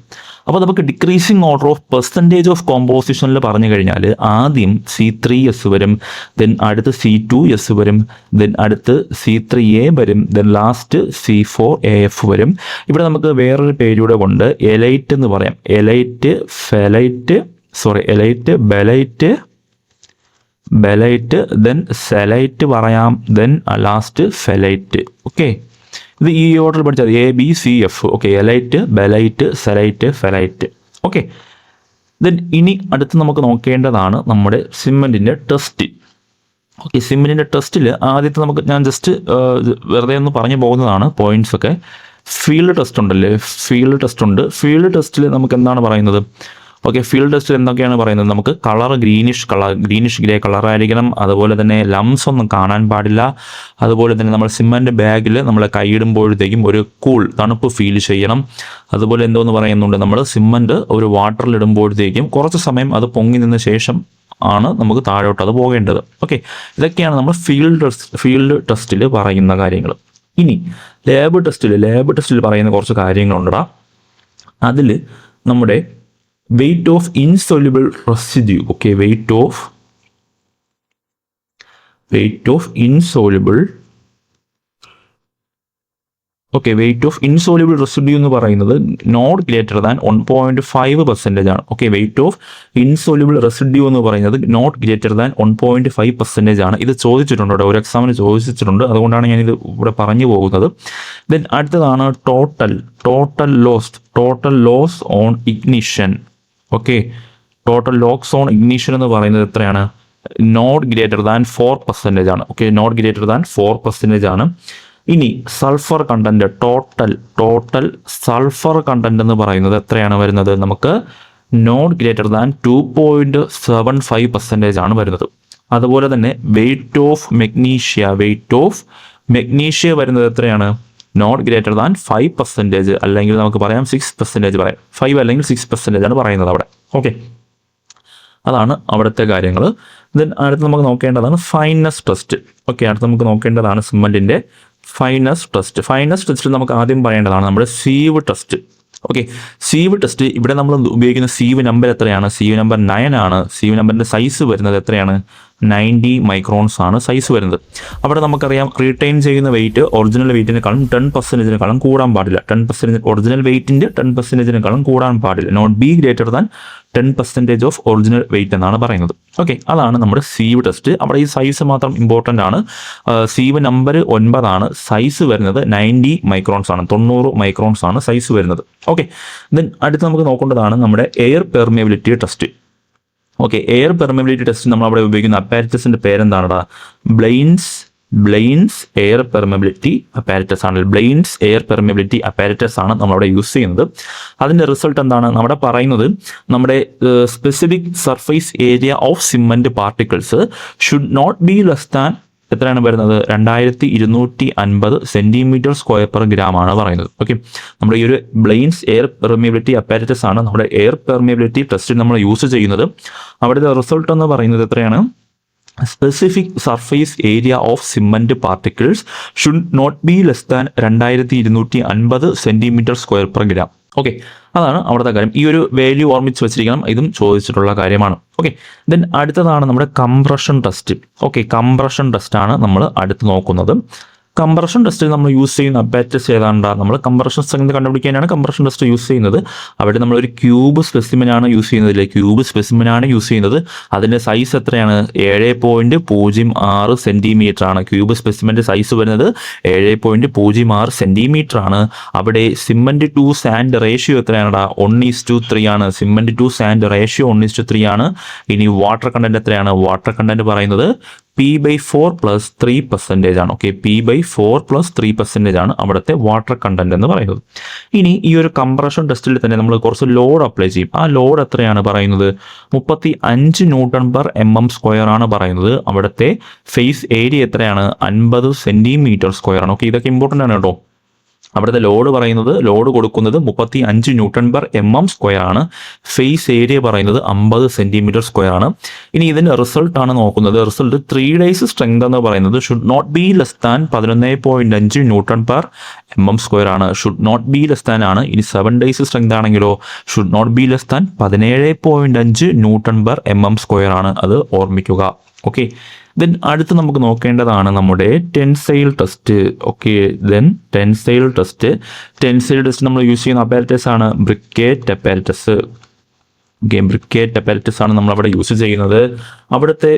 അപ്പോൾ നമുക്ക് decreasing order of percentage of കോമ്പോസിഷനിൽ പറഞ്ഞു കഴിഞ്ഞാൽ ആദ്യം C3S വരും, ദെൻ അടുത്ത് C2S വരും, ദെൻ അടുത്ത് C3A വരും, ദെൻ ലാസ്റ്റ് C4AF വരും. ഇവിടെ നമുക്ക് വേറൊരു പേരൂടെ കൊണ്ട് എലൈറ്റ് എന്ന് പറയാം. എലൈറ്റ്, ബെലൈറ്റ്, ദെൻ സെലൈറ്റ് പറയാം, ദെൻ ലാസ്റ്റ് ഫെലൈറ്റ്. ഓക്കെ, ഇത് ഈ ഓർഡർ പഠിച്ചാൽ ABCF. Okay, alite, belite, celite, felite. Okay, then ഇനി അടുത്ത് നമുക്ക് നോക്കേണ്ടതാണ് നമ്മുടെ സിമെൻറ്റിൻ്റെ ടെസ്റ്റ്. ഓക്കെ, സിമെൻറ്റിൻ്റെ ടെസ്റ്റിൽ ആദ്യത്തെ ഞാൻ ജസ്റ്റ് വെറുതെ ഒന്ന് പറഞ്ഞു പോകുന്നതാണ് പോയിന്റ്സ് ഒക്കെ. ഫീൽഡ് ടെസ്റ്റ് ഉണ്ടല്ലേ, ഫീൽഡ് ടെസ്റ്റിൽ നമുക്ക് എന്താണ് പറയുന്നത്? ഓക്കെ, ഫീൽഡ് ടെസ്റ്റിൽ എന്തൊക്കെയാണ് പറയുന്നത്? നമുക്ക് ഗ്രീനിഷ് ഗ്രേ കളറായിരിക്കണം. അതുപോലെ തന്നെ ലംസ് ഒന്നും കാണാൻ പാടില്ല. അതുപോലെ തന്നെ നമ്മൾ സിമെൻറ്റ് ബാഗിൽ നമ്മൾ കൈയിടുമ്പോഴത്തേക്കും ഒരു തണുപ്പ് ഫീൽ ചെയ്യണം. അതുപോലെ എന്തോന്ന് പറയുന്നുണ്ട്, നമ്മൾ സിമെൻറ്റ് ഒരു വാട്ടറിലിടുമ്പോഴത്തേക്കും കുറച്ച് സമയം അത് പൊങ്ങി നിന്ന ശേഷം ആണ് നമുക്ക് താഴോട്ട് അത് പോകേണ്ടത്. ഓക്കെ, ഇതൊക്കെയാണ് നമ്മൾ ഫീൽഡ് ടെസ്റ്റിൽ പറയുന്ന കാര്യങ്ങൾ. ഇനി ലാബ് ടെസ്റ്റിൽ പറയുന്ന കുറച്ച് കാര്യങ്ങളുണ്ടടാ. അതിൽ നമ്മുടെ weight of insoluble residue. Okay, weight of insoluble residue എന്ന് പറയുന്നത് നോട്ട് ഗ്രേറ്റർ ദാൻ 1.5% ആണ്. Okay, weight of insoluble residue എന്ന് പറയുന്നത് നോട്ട് ഗ്രേറ്റർ ദാൻ 1.5% ആണ്. ഇത് ചോദിച്ചിട്ടുണ്ട്, ഒരു എക്സാമിന് ചോദിച്ചിട്ടുണ്ട്, അതുകൊണ്ടാണ് ഞാനിത് ഇവിടെ പറഞ്ഞു പോകുന്നത്. ദെൻ അടുത്തതാണ് total loss on ignition. Okay, total loss on ignition എന്ന് പറയുന്നത് എത്രയാണ്? നോട്ട് ഗ്രേറ്റർ ദാൻ 4% ആണ്. ഓക്കെ, നോട്ട് ഗ്രേറ്റർ ദാൻ 4% ആണ്. ഇനി sulphur content, total sulphur content എന്ന് പറയുന്നത് എത്രയാണ് വരുന്നത്? നമുക്ക് നോട്ട് ഗ്രേറ്റർ ദാൻ 2.75% ആണ് വരുന്നത്. അതുപോലെ തന്നെ വെയിറ്റ് ഓഫ് മെഗ്നീഷ്യ വരുന്നത് എത്രയാണ്? നോട്ട് ഗ്രേറ്റർ ദാൻ 5%, അല്ലെങ്കിൽ നമുക്ക് പറയാം 6% പറയാം. 5 അല്ലെങ്കിൽ 6% ആണ് പറയുന്നത് അവിടെ. ഓക്കെ, അതാണ് അവിടുത്തെ കാര്യങ്ങൾ. ദെൻ അടുത്ത് നമുക്ക് നോക്കേണ്ടതാണ് ഫൈനസ് ടെസ്റ്റ്. ഓക്കെ, അടുത്ത് നമുക്ക് നോക്കേണ്ടതാണ് സിമെൻറ്റിൻ്റെ ഫൈനസ് ടെസ്റ്റിൽ നമുക്ക് ആദ്യം പറയേണ്ടതാണ് നമ്മുടെ sieve test. Okay, sieve test ഇവിടെ നമ്മൾ ഉപയോഗിക്കുന്ന സീവ് നമ്പർ എത്രയാണ്? സീവ് നമ്പർ 9 ആണ്. സീവ് നമ്പറിൻ്റെ സൈസ് വരുന്നത് എത്രയാണ്? 90 മൈക്രോൺസ് ആണ് സൈസ് വരുന്നത്. അവിടെ നമുക്കറിയാം റീറ്റെയിൻ ചെയ്യുന്ന വെയിറ്റ് ഒറിജിനൽ വെയിറ്റിനേക്കാളും 10%-നേക്കാളും കൂടാൻ പാടില്ല. 10% ഒറിജിനൽ വെയിറ്റിൻ്റെ 10%-നേക്കാളും കൂടാൻ പാടില്ല. Not be greater than 10% of original weight എന്നാണ് പറയുന്നത്. ഓക്കെ, അതാണ് നമ്മുടെ സീവ് ടെസ്റ്റ്. അവിടെ ഈ സൈസ് മാത്രം ഇമ്പോർട്ടൻ്റ് ആണ്. സീവ് നമ്പർ 9 ആണ്. സൈസ് വരുന്നത് 90 മൈക്രോൺസ് ആണ്, 90 മൈക്രോൺസ് ആണ് സൈസ് വരുന്നത്. ഓക്കെ, ദെൻ അടുത്ത് നമുക്ക് നോക്കേണ്ടതാണ് നമ്മുടെ air permeability test. Okay, air permeability test നമ്മൾ അവിടെ ഉപയോഗിക്കുന്ന അപ്പാരറ്റസിൻ്റെ പേരെന്താണെടാ? ബ്ലെയിൻസ് എയർ പെർമിയബിലിറ്റി അപ്പാരറ്റസ് ആണ്. ബ്ലെയിൻസ് എയർ പെർമിയബിലിറ്റി അപ്പാരറ്റസ് ആണ് നമ്മളവിടെ യൂസ് ചെയ്യുന്നത്. അതിൻ്റെ റിസൾട്ട് എന്താണ്? നമ്മുടെ പറയുന്നത് നമ്മുടെ specific surface area of cement particles should not be less than എത്രയാണ് വരുന്നത്? 2250 cm²/g ആണ് പറയുന്നത്. ഓക്കെ, നമ്മുടെ ഈ ഒരു ബ്ലെയിൻസ് എയർ പെർമിയബിലിറ്റി അപ്പാരറ്റസ് ആണ് നമ്മുടെ എയർ പെർമിയബിലിറ്റി ടെസ്റ്റിൽ നമ്മൾ യൂസ് ചെയ്യുന്നത്. അവിടുത്തെ റിസൾട്ട് എന്ന് പറയുന്നത് എത്രയാണ്? Specific surface area of cement particles should not be less than 2250 cm²/g. Okay, അതാണ് അവിടുത്തെ കാര്യം. ഈ ഒരു വാല്യൂ ഓർമ്മിച്ച് വെച്ചിരിക്കണം, ഇതും ചോദിച്ചിട്ടുള്ള കാര്യമാണ്. ഓക്കെ, ദെൻ അടുത്തതാണ് നമ്മുടെ കംപ്രഷൻ ടെസ്റ്റ്. ഓക്കെ, കംപ്രഷൻ ടെസ്റ്റാണ് നമ്മൾ അടുത്ത് നോക്കുന്നത്. കംപ്രഷൻ ടെസ്റ്റിൽ നമ്മൾ യൂസ് ചെയ്യുന്ന അപ്പാരറ്റസ് ഏതാണ്ടാ? നമ്മൾ കംപ്രഷൻ സ്ട്രെങ്ത് കണ്ടുപിടിക്കാനാണ് കംപ്രഷൻ ടെസ്റ്റ് യൂസ് ചെയ്യുന്നത്. അവിടെ നമ്മളൊരു ക്യൂബ് സ്പെസിമെനാണ് യൂസ് ചെയ്യുന്നത്. ക്യൂബ് സ്പെസിമെനാണ് യൂസ് ചെയ്യുന്നത്. അതിൻ്റെ സൈസ് എത്രയാണ്? 7.06 സെൻറ്റിമീറ്റർ ആണ്. ക്യൂബ് സ്പെസിമെൻ്റെ സൈസ് വരുന്നത് 7.06 സെൻറ്റിമീറ്റർ ആണ്. അവിടെ സിമെൻറ്റ് ടു സാൻഡ് റേഷ്യോ എത്രയാണടാ? 1:3 ആണ്. സിമെൻറ്റ് ടു സാൻഡ് റേഷ്യോ 1:3 ആണ്. ഇനി വാട്ടർ കണ്ടന്റ് എത്രയാണ്? വാട്ടർ കണ്ടന്റ് പറയുന്നത് P/4 + 3% ആണ്. ഓക്കെ, P/4 + 3% ആണ് അവിടുത്തെ വാട്ടർ കണ്ടന്റ് എന്ന് പറയുന്നത്. ഇനി ഈ ഒരു കംപ്രഷൻ ടെസ്റ്റിൽ തന്നെ നമ്മൾ കുറച്ച് ലോഡ് അപ്ലൈ ചെയ്യും. ആ ലോഡ് എത്രയാണ് പറയുന്നത്? 35 Nm² ആണ് പറയുന്നത്. അവിടുത്തെ ഫേസ് ഏരിയ എത്രയാണ്? 50 cm² ആണ്. ഓക്കെ, ഇതൊക്കെ ഇമ്പോർട്ടൻ്റ് ആണ് കേട്ടോ. അവിടുത്തെ ലോഡ് പറയുന്നത്, ലോഡ് കൊടുക്കുന്നത് 35 Nm² ആണ്. ഫേസ് ഏരിയ പറയുന്നത് 50 cm² ആണ്. ഇനി ഇതിൻ്റെ റിസൾട്ട് ആണ് നോക്കുന്നത്. റിസൾട്ട് 3 days സ്ട്രെങ്ത് എന്ന് പറയുന്നത് should not be less than 11.5 Nm² ആണ്. Should not be less than ആണ്. ഇനി 7 days സ്ട്രെങ്ത് ആണെങ്കിലോ should not be less than 17.5 Nm² ആണ്. അത് ഓർമ്മിക്കുക. ഓക്കെ, ദെൻ അടുത്ത് നമുക്ക് നോക്കേണ്ടതാണ് നമ്മുടെ tensile test. Okay, then tensile test നമ്മൾ യൂസ് ചെയ്യുന്ന അപ്പാരറ്റസ് ആണ് ബ്രിക്കേറ്റ് അപ്പാരറ്റസ്. ഓക്കെ, ബ്രിക്കേറ്റ് അപ്പാരറ്റസ് ആണ് നമ്മളവിടെ യൂസ് ചെയ്യുന്നത്. അവിടുത്തെ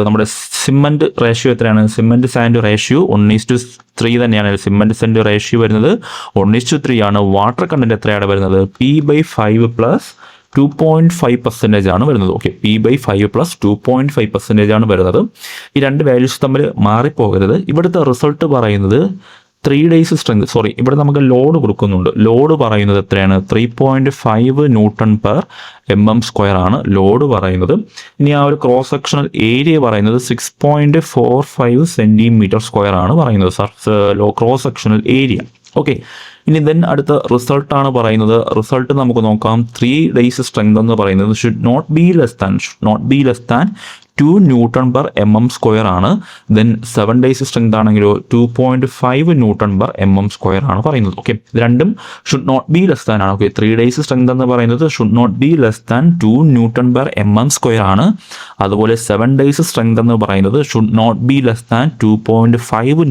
നമ്മുടെ സിമൻറ്റ് റേഷ്യോ എത്രയാണ്? സിമൻറ്റ് സാൻഡ് റേഷ്യോ 1:3 തന്നെയാണ്. സിമൻറ്റ് സാൻഡ് റേഷ്യോ വരുന്നത് 1:3 ആണ്. വാട്ടർ കണ്ടന്റ് എത്രയാണ് വരുന്നത്? P/5 + 2.5% ആണ് വരുന്നത്. ഓക്കെ, P/5 + 2.5% ആണ് വരുന്നത്. ഈ രണ്ട് വാല്യൂസ് തമ്മിൽ മാറിപ്പോകരുത്. ഇവിടുത്തെ റിസൾട്ട് പറയുന്നത് 3 days സ്ട്രെങ്ത്, ഇവിടെ നമുക്ക് ലോഡ് കൊടുക്കുന്നുണ്ട്. ലോഡ് പറയുന്നത് എത്രയാണ്? 3.5 Nm² ആണ് ലോഡ് പറയുന്നത്. ഇനി ആ ഒരു ക്രോസ് സെക്ഷണൽ ഏരിയ പറയുന്നത് 6.45 cm² ആണ് പറയുന്നത്. Cross sectional area. ഓക്കെ, ഇനി ദെൻ അടുത്ത റിസൾട്ടാണ് പറയുന്നത്. റിസൾട്ട് നമുക്ക് നോക്കാം. 3 days സ്ട്രെങ്ത് എന്ന് പറയുന്നത് should not be less than 2 Nm² ആണ്. ദെൻ 7 days സ്ട്രെങ്ത് ആണെങ്കിലോ 2.5 Nm² ആണ് പറയുന്നത്. ഓക്കെ, ഇത് രണ്ടും should not be less than ആണ്. ഓക്കെ, 3 days സ്ട്രെങ്ത് എന്ന് പറയുന്നത് should not be less than 2 Nm² ആണ്. അതുപോലെ 7 days സ്ട്രെങ്ത് എന്ന് പറയുന്നത് should not be less than 2.5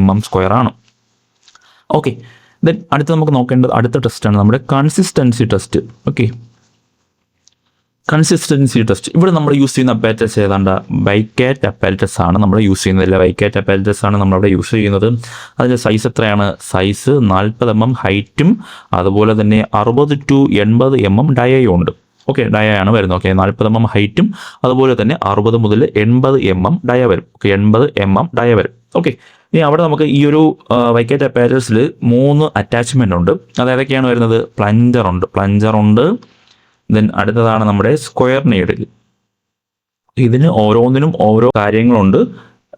Nm² ആണ്. ഓക്കെ, ദെൻ അടുത്ത് നമുക്ക് നോക്കേണ്ടത് അടുത്ത ടെസ്റ്റാണ് നമ്മുടെ consistency test. Okay, consistency test ഇവിടെ നമ്മൾ യൂസ് ചെയ്യുന്ന അപ്പാരറ്റസ് ഏതാണ്ട് ബൈക്കാറ്റ് അപ്പാരറ്റസ് ആണ് നമ്മൾ യൂസ് ചെയ്യുന്നത്. ബൈക്കാറ്റ് അപ്പാരറ്റസ് ആണ് നമ്മളവിടെ യൂസ് ചെയ്യുന്നത്. അതിൻ്റെ സൈസ് എത്രയാണ്? സൈസ് 40 mm ഹൈറ്റും അതുപോലെ തന്നെ 60 to 80 mm ഡയയും ഉണ്ട്. ഓക്കെ, ഡയാണ് വരുന്നത്. ഓക്കെ, 40 mm ഹൈറ്റും അതുപോലെ തന്നെ 60 മുതൽ 80 mm ഡയ വരും. ഓക്കെ, 80 mm ഡയ വരും. ഓക്കെ, ഇനി അവിടെ നമുക്ക് ഈ ഒരു ബൈക്കാറ്റ് അപ്പാരറ്റസിൽ 3 അറ്റാച്ച്മെൻ്റ് ഉണ്ട്. അത് ഏതൊക്കെയാണ് വരുന്നത്? പ്ലഞ്ചർ ഉണ്ട്. ദെൻ അടുത്തതാണ് നമ്മുടെ സ്ക്വയർ നീഡിൽ. ഇതിന് ഓരോന്നിനും ഓരോ കാര്യങ്ങളുണ്ട്.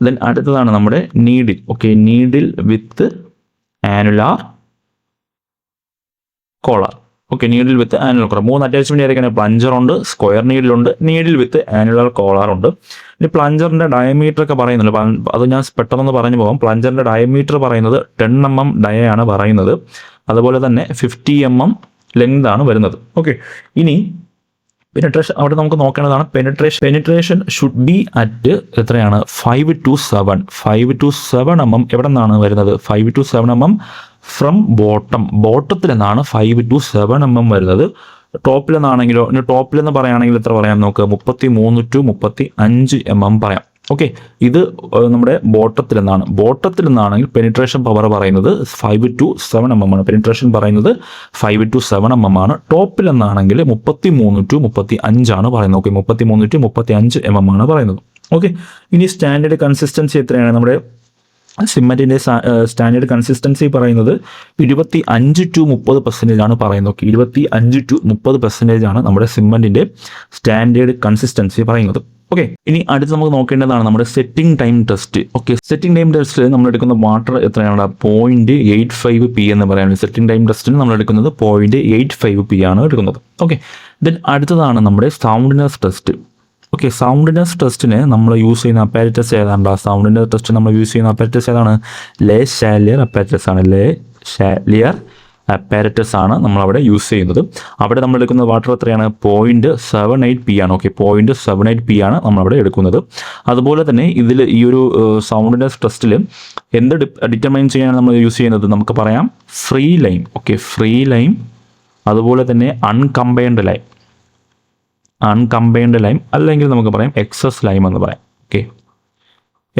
ദെൻ അടുത്തതാണ് നമ്മുടെ needle. Okay, needle with annular collar. Okay, needle with annular collar. 3 attachment ഏതൊക്കെയാണ്? പ്ലഞ്ചർ ഉണ്ട്, സ്ക്വയർ നീഡിലുണ്ട്, നീഡിൽ വിത്ത് ആനുലാർ കോളർ ഉണ്ട്. ഇനി പ്ലഞ്ചറിന്റെ ഡയമീറ്റർ ഒക്കെ പറയുന്നുണ്ട്. അത് ഞാൻ പെട്ടെന്ന് പറഞ്ഞു പോകാം. പ്ലഞ്ചറിന്റെ ഡയമീറ്റർ പറയുന്നത് 10 mm ഡയാണ് പറയുന്നത്. അതുപോലെ തന്നെ 50 mm ലെങ്ത് ആണ് വരുന്നത്. ഓക്കെ, ഇനി പെനിട്രേഷൻ അവിടെ നമുക്ക് നോക്കേണ്ടതാണ്. പെനിട്രേഷൻ ഷുഡ് ബി അറ്റ് എത്രയാണ്? 5 to 7 mm. എവിടെ നിന്നാണ് വരുന്നത്? 5 to 7 mm ഫ്രം ബോട്ടത്തിൽ നിന്നാണ് 5 to 7 mm വരുന്നത്. ടോപ്പിൽ നിന്നാണെങ്കിലോ, ടോപ്പിൽ നിന്ന് പറയുകയാണെങ്കിൽ എത്ര പറയാം നമുക്ക്? 33 to 35 mm പറയാം. ഓക്കെ, ഇത് നമ്മുടെ ബോട്ടത്തിൽ നിന്നാണെങ്കിൽ പെനിട്രേഷൻ പവർ പറയുന്നത് 5 to 7 mm ആണ്. പെനിട്രേഷൻ പറയുന്നത് 5 to 7 mm ആണ്. ടോപ്പിൽ നിന്നാണെങ്കിൽ 33 to 35 ആണ് പറയുന്നത്. ഓക്കെ, 33 to 35 mm ആണ് പറയുന്നത്. ഓക്കെ, ഇനി സ്റ്റാൻഡേർഡ് കൺസിസ്റ്റൻസി എത്രയാണ്? നമ്മുടെ സിമൻറ്റിൻ്റെ സ്റ്റാൻഡേർഡ് കൺസിസ്റ്റൻസി പറയുന്നത് 25 to 30% ആണ് പറയുന്നത്. ഓക്കെ, 25 to 30% ആണ് നമ്മുടെ സിമൻറ്റിൻ്റെ സ്റ്റാൻഡേർഡ് കൺസിസ്റ്റൻസി പറയുന്നത്. ഓക്കെ, ഇനി അടുത്ത് നമുക്ക് നോക്കേണ്ടതാണ് നമ്മുടെ setting time test. Okay, setting time test നമ്മൾ എടുക്കുന്ന വാട്ടർ എത്രയാണ്? 0.85 p എന്ന് പറയുന്നത്. സെറ്റിംഗ് ടൈം ടെസ്റ്റിന് നമ്മൾ എടുക്കുന്നത് 0.85 p ആണ് എടുക്കുന്നത്. ഓക്കെ, ദെൻ അടുത്തതാണ് നമ്മുടെ സൗണ്ട്നെസ് ടെസ്റ്റ്. ഓക്കെ, സൗണ്ട്നെസ് ടെസ്റ്റിന് നമ്മൾ യൂസ് ചെയ്യുന്ന അപ്പാരറ്റസ് ഏതാണ്? സൗണ്ട്നെസ് ടെസ്റ്റ് നമ്മൾ യൂസ് ചെയ്യുന്ന അപ്പാരറ്റസ് ഏതാണ്? ലേ ഷാലിയർ അപ്പാരറ്റസ് ആണ്. അപ്പാരറ്റസ് ആണ് നമ്മളവിടെ യൂസ് ചെയ്യുന്നത്. അവിടെ നമ്മൾ എടുക്കുന്ന വാട്ടർ എത്രയാണ്? 0.78 p ആണ്. ഓക്കെ, 0.78 p ആണ് നമ്മളവിടെ എടുക്കുന്നത്. അതുപോലെ തന്നെ ഇതിൽ ഈ ഒരു സൗണ്ട്നെസ് ടെസ്റ്റിൽ എന്ത് ഡിറ്റർമൈൻ ചെയ്യാനാണ് നമ്മൾ യൂസ് ചെയ്യുന്നത്? നമുക്ക് പറയാം free lime. Okay, free lime, അതുപോലെ തന്നെ അൺകമ്പൈൻഡ് ലൈം അല്ലെങ്കിൽ നമുക്ക് പറയാം എക്സസ് ലൈം എന്ന് പറയാം. ഓക്കെ,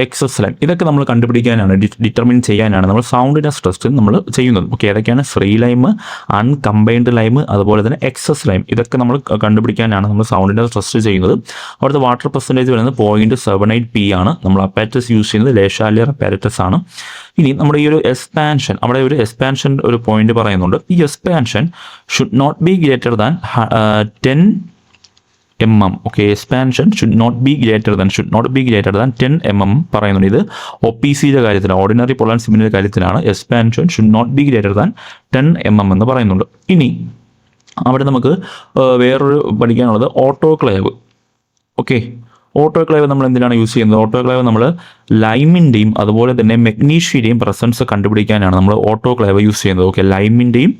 എക്സസ് ലൈം, ഇതൊക്കെ നമ്മൾ കണ്ടുപിടിക്കാനാണ്, ഡിറ്റർമിൻ ചെയ്യാനാണ് നമ്മൾ സൗണ്ടിനെസ് ടെസ്റ്റ് നമ്മൾ ചെയ്യുന്നത്. ഓക്കെ, ഏതൊക്കെയാണ്? ഫ്രീ ലൈം, അൺകമ്പൈൻഡ് ലൈം, അതുപോലെ തന്നെ എക്സസ് ലൈം, ഇതൊക്കെ നമ്മൾ കണ്ടുപിടിക്കാനാണ് നമ്മൾ സൗണ്ടിനെസ് ടെസ്റ്റ് ചെയ്യുന്നത്. അവിടുത്തെ വാട്ടർ പെർസെൻറ്റേജ് വരുന്നത് 0.78 p ആണ്. നമ്മൾ അപ്പാരറ്റസ് യൂസ് ചെയ്യുന്നത് ലേഷാലിയർ അപ്പാരറ്റസ് ആണ്. ഇനി നമ്മുടെ ഈ ഒരു എക്സ്പാൻഷൻ, അവിടെ ഒരു എക്സ്പാൻഷൻ ഒരു പോയിന്റ് പറയുന്നുണ്ട്. ഈ expansion should not be greater than 10 mm. Okay, expansion should not be greater than 10 mm പറയുന്നുണ്ട്. ഇത് OPCയുടെ കാര്യത്തിലാണ്, ഓർഡിനറി പൊളാൻ സിമെന്റിന്റെ കാര്യത്തിലാണ്. Expansion should not be greater than 10 mm എന്ന് പറയുന്നുണ്ട്. ഇനി അവിടെ നമുക്ക് വേറൊരു പഠിക്കാനുള്ളത് ഓട്ടോക്ലേവ്. ഓക്കെ, ഓട്ടോക്ലേവ് നമ്മൾ എന്തിനാണ് യൂസ് ചെയ്യുന്നത്? ഓട്ടോക്ലേവ് നമ്മൾ ലൈമിൻ്റെയും അതുപോലെ തന്നെ മെഗ്നീഷ്യയുടെയും പ്രസൻസ് കണ്ടുപിടിക്കാനാണ് നമ്മൾ ഓട്ടോക്ലേവ് യൂസ് ചെയ്യുന്നത്. ഓക്കെ, ലൈമിൻ്റെയും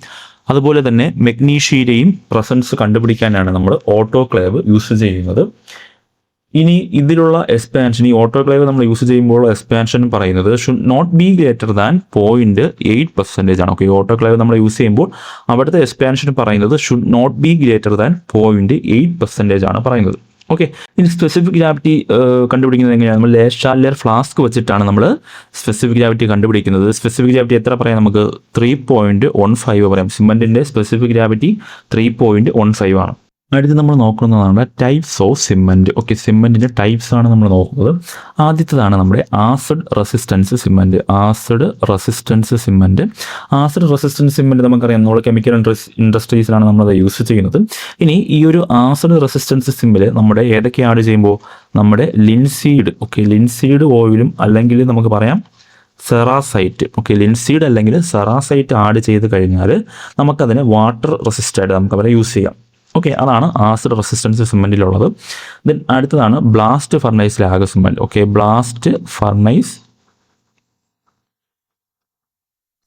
അതുപോലെ തന്നെ മെഗ്നീഷ്യയുടെയും പ്രസൻസ് കണ്ടുപിടിക്കാനാണ് നമ്മൾ ഓട്ടോക്ലേവ് യൂസ് ചെയ്യുന്നത്. ഇനി ഇതിലുള്ള എക്സ്പാൻഷൻ, ഈ ഓട്ടോക്ലേവ് നമ്മൾ യൂസ് ചെയ്യുമ്പോൾ എക്സ്പാൻഷൻ പറയുന്നത് should not be greater than 0.8% ആണ്. ഓക്കെ, ഓട്ടോക്ലേവ് നമ്മൾ യൂസ് ചെയ്യുമ്പോൾ അവിടുത്തെ എക്സ്പാൻഷൻ പറയുന്നത് should not be greater than 0.8% ആണ് പറയുന്നത്. ഓക്കെ, ഇനി സ്പെസിഫിക് ഗ്രാവിറ്റി കണ്ടുപിടിക്കുന്നത് എങ്ങനെയാണ്? നമ്മൾ ലേഷാലിയർ ഫ്ലാസ്ക് വെച്ചിട്ടാണ് നമ്മൾ സ്പെസിഫിക് ഗ്രാവിറ്റി കണ്ടുപിടിക്കുന്നത്. സ്പെസിഫിക് ഗ്രാവിറ്റി എത്ര പറയാം? നമുക്ക് 3.15 പറയാം. സിമെൻറ്റിൻ്റെ സ്പെസിഫിക് ഗ്രാവിറ്റി 3.15 ആണ്. അടുത്ത് നമ്മൾ നോക്കുന്നതാണ് ടൈപ്സ് ഓഫ് സിമെൻറ്റ്. ഓക്കെ, സിമെൻറ്റിൻ്റെ ടൈപ്സ് ആണ് നമ്മൾ നോക്കുന്നത്. ആദ്യത്തേതാണ് നമ്മുടെ acid resistance cement. Acid resistance cement നമുക്കറിയാം, നമ്മൾ കെമിക്കൽ ഇൻഡസ്ട്രീസിലാണ് നമ്മളത് യൂസ് ചെയ്യുന്നത്. ഇനി ഈ ഒരു ആസിഡ് റെസിസ്റ്റൻസ് സിമെൻറ്റ് നമ്മുടെ ഏതൊക്കെ ആഡ് ചെയ്യുമ്പോൾ നമ്മുടെ ലിൻസീഡ്, ഓക്കെ, ലിൻസീഡ് ഓയിലും അല്ലെങ്കിൽ നമുക്ക് പറയാം സെറാസൈറ്റ്. ഓക്കെ, ലിൻസീഡ് അല്ലെങ്കിൽ സെറാസൈറ്റ് ആഡ് ചെയ്ത് കഴിഞ്ഞാൽ നമുക്കതിനെ വാട്ടർ റെസിസ്റ്റഡ് നമുക്ക് അവരെ യൂസ് ചെയ്യാം. ഓക്കെ, അതാണ് ആസിഡ് റെസിസ്റ്റൻസ് സിമെൻറ്റിലുള്ളത്. ദെൻ അടുത്തതാണ് blast furnace slag cement. Okay, blast furnace